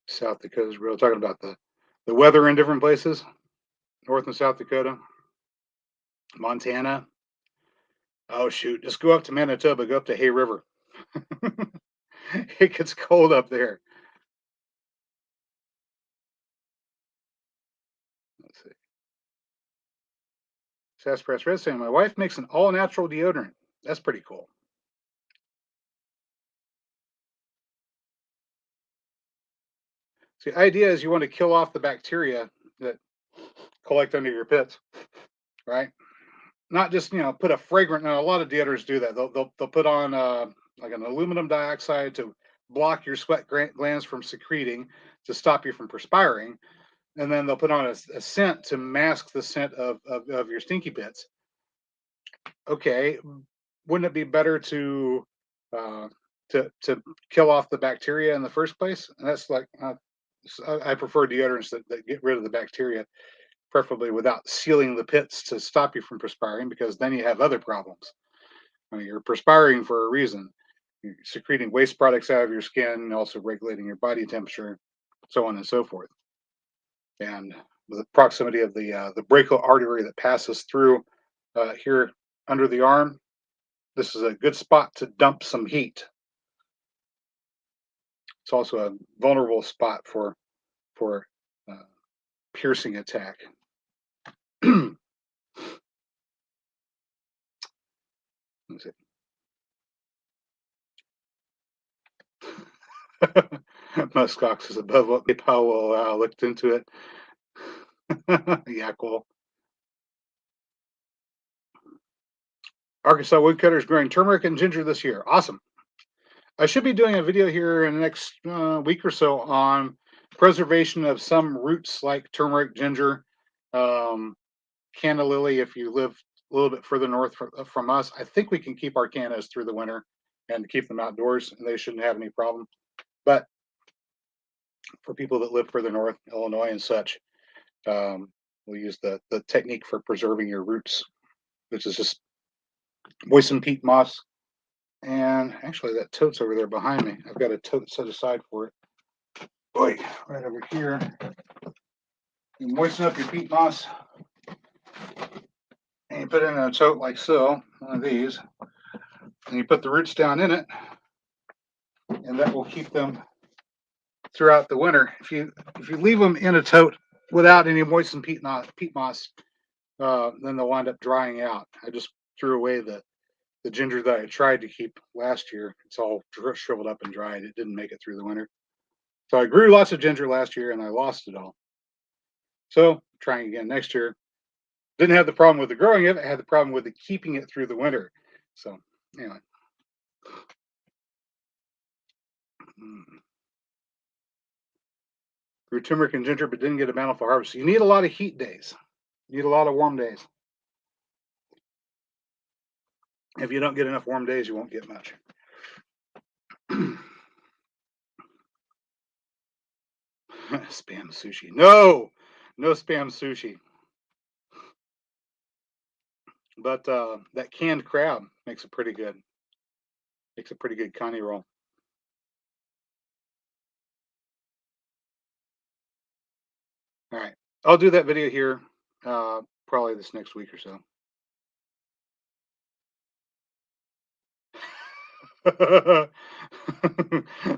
South Dakota's real talking about the weather in different places, North and South Dakota, Montana. Oh shoot, just go up to Manitoba, go up to Hay River. It gets cold up there. Let's see. Sasspress Red saying my wife makes an all natural deodorant. That's pretty cool. See, the idea is you want to kill off the bacteria that collect under your pits, right? Not just put a fragrant. Now a lot of deodorants do that. They'll put on like an aluminum dioxide to block your sweat glands from secreting to stop you from perspiring, and then they'll put on a scent to mask the scent of your stinky pits. Okay, wouldn't it be better uh, to kill off the bacteria in the first place? And that's like I prefer deodorants that get rid of the bacteria. preferably without sealing the pits to stop you from perspiring, because then you have other problems. I mean, you're perspiring for a reason. You're secreting waste products out of your skin, also regulating your body temperature, so on and so forth. And with the proximity of the brachial artery that passes through here under the arm, this is a good spot to dump some heat. It's also a vulnerable spot for uh, piercing attack. Muskox is above what PayPal will allow. Looked into it. Yeah, cool. Arkansas woodcutters growing turmeric and ginger this year. Awesome. I should be doing a video here in the next week or so on preservation of some roots like turmeric, ginger, um, canna lily. If you live a little bit further north from us, I think we can keep our cannas through the winter and keep them outdoors, and they shouldn't have any problem. But for people that live further north, Illinois and such, we'll use the technique for preserving your roots, which is just moisten peat moss. And actually, that tote's over there behind me. I've got a tote set aside for it. Boy, right over here. You moisten up your peat moss, and you put it in a tote like so, one of these, and you put the roots down in it, and that will keep them throughout the winter. If you leave them in a tote without any moistened peat moss, then they'll wind up drying out. I just threw away the ginger that I tried to keep last year. It's all shriveled up and dried. It didn't make it through the winter. So I grew lots of ginger last year and I lost it all. So trying again next year. Didn't have the problem with the growing of it. I had the problem with the keeping it through the winter. So anyway. Grew turmeric and ginger, but didn't get a bountiful harvest. You need a lot of heat days. You need a lot of warm days. If you don't get enough warm days, you won't get much. Spam sushi. No spam sushi. But that canned crab makes it pretty good. Makes a pretty good connie roll. All right. I'll do that video here probably this next week or so.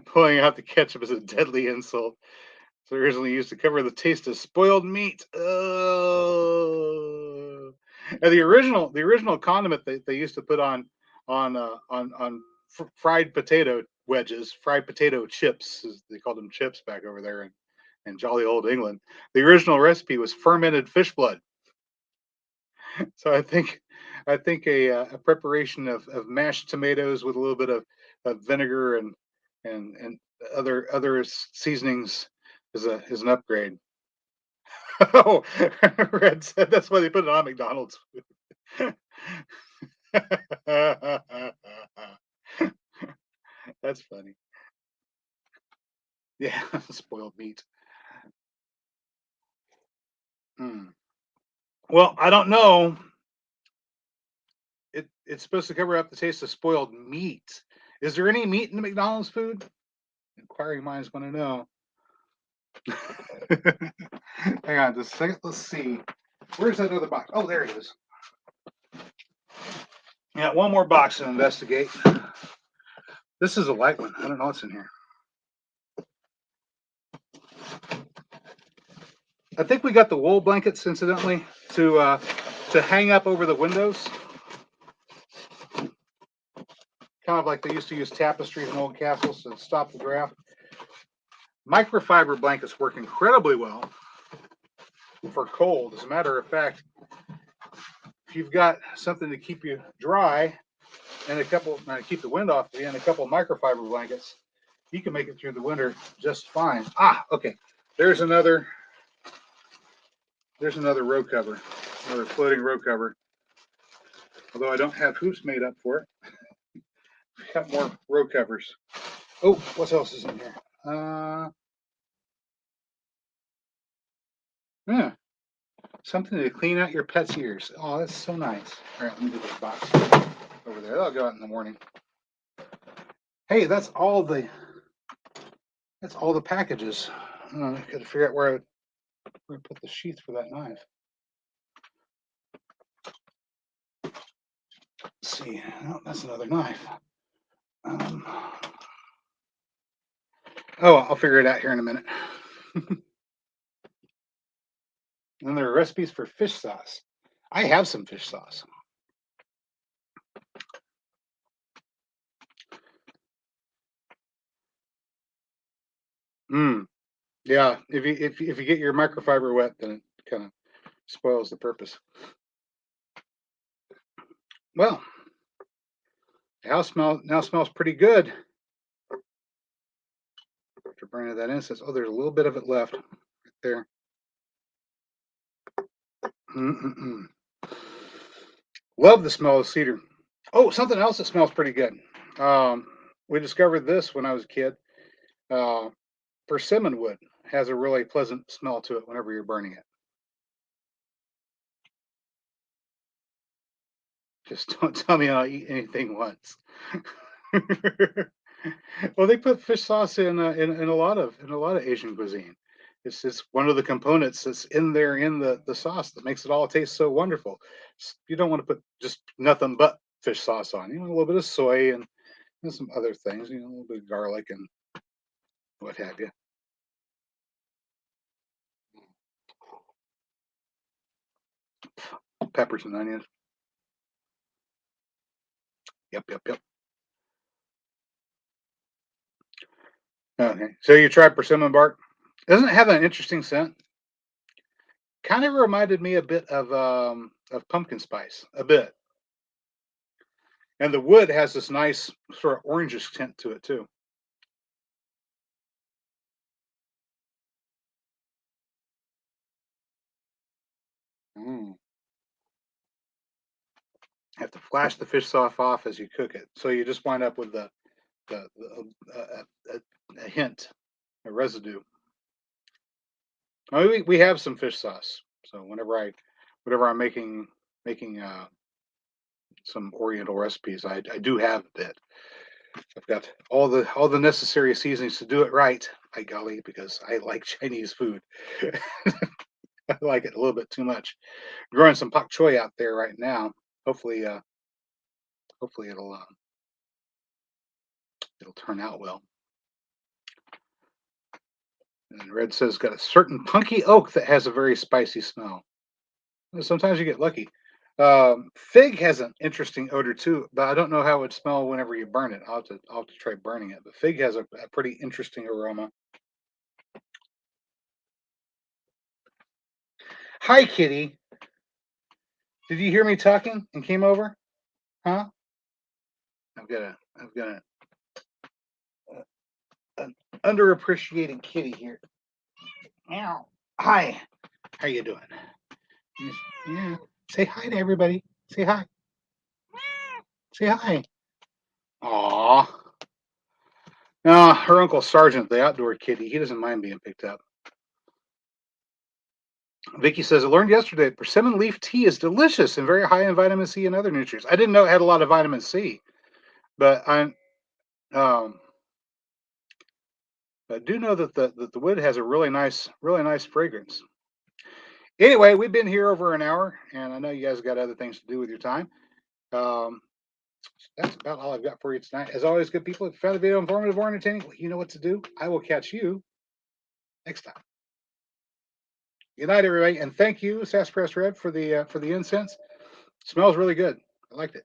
Pulling out the ketchup is a deadly insult. So originally used to cover the taste of spoiled meat. Oh. And the original condiment they used to put on fried potato wedges, fried potato chips, as they called them chips back over there in jolly old England. The original recipe was fermented fish blood. So I think a preparation of mashed tomatoes with a little bit of vinegar and other seasonings is an upgrade. Oh, Red said that's why they put it on McDonald's. That's funny. Yeah, spoiled meat. Hmm. Well, I don't know. It's supposed to cover up the taste of spoiled meat. Is there any meat in the McDonald's food? Inquiring minds want to know. Hang on just a second. Let's see. Where's that other box? Oh, there it is. Yeah, one more box to investigate. This is a light one. I don't know what's in here. I think we got the wool blankets, incidentally, to hang up over the windows. Kind of like they used to use tapestries in old castles to stop the draft. Microfiber blankets work incredibly well for cold. As a matter of fact, if you've got something to keep you dry and keep the wind off you and a couple of microfiber blankets, you can make it through the winter just fine. Okay. There's another row cover, another floating row cover. Although I don't have hoops made up for it. We've got more row covers. Oh, what else is in here? Yeah. Something to clean out your pet's ears. Oh, that's so nice. All right, let me do this box over there. That'll go out in the morning. Hey, that's all the packages. I got to figure out where I put the sheath for that knife. Let's see. Oh, that's another knife. Um, I'll figure it out here in a minute. And there are recipes for fish sauce. I have some fish sauce. Mm, yeah. If you get your microfiber wet, then it kind of spoils the purpose. Well, the house now smells pretty good after burning that incense. Oh, there's a little bit of it left right there. Mm-mm-mm. Love the smell of cedar. Oh, something else that smells pretty good. We discovered this when I was a kid. Uh, Persimmon wood has a really pleasant smell to it whenever you're burning it. Just don't tell me I'll eat anything once. Well, they put fish sauce in a lot of Asian cuisine. It's one of the components that's in there in the sauce that makes it all taste so wonderful. You don't want to put just nothing but fish sauce on. A little bit of soy and some other things. A little bit of garlic and what have you. Peppers and onions. Yep, yep, yep. Okay. So you tried persimmon bark? Doesn't it have an interesting scent? Kind of reminded me a bit of pumpkin spice, a bit. And the wood has this nice sort of orangish tint to it too. Mm. Have to flash the fish sauce off as you cook it, so you just wind up with a hint, a residue. Oh, we have some fish sauce, so whenever I'm making some Oriental recipes, I do have a bit. I've got all the necessary seasonings to do it right. By golly, because I like Chinese food. I like it a little bit too much. Growing some pak choy out there right now. Hopefully, hopefully it'll turn out well. And Red says got a certain punky oak that has a very spicy smell. Sometimes you get lucky. Fig has an interesting odor too, but I don't know how it would smell whenever you burn it. I'll have to try burning it. But fig has a pretty interesting aroma. Hi, kitty. Did you hear me talking and came over? Huh? I've got an underappreciated kitty here. Meow. Hi. How you doing? Yeah. Say hi to everybody. Say hi. Say hi. Aw. Her Uncle Sergeant, the outdoor kitty, he doesn't mind being picked up. Vicky says, I learned yesterday that persimmon leaf tea is delicious and very high in vitamin C and other nutrients. I didn't know it had a lot of vitamin C, but um, I do know that the wood has a really nice fragrance. Anyway, we've been here over an hour, and I know you guys got other things to do with your time. Um, that's about all I've got for you tonight. As always, good people, if you found the video informative or entertaining, well, you know what to do. I will catch you next time. Good night, everybody, and thank you, Sasspress Red, for the incense. Smells really good. I liked it.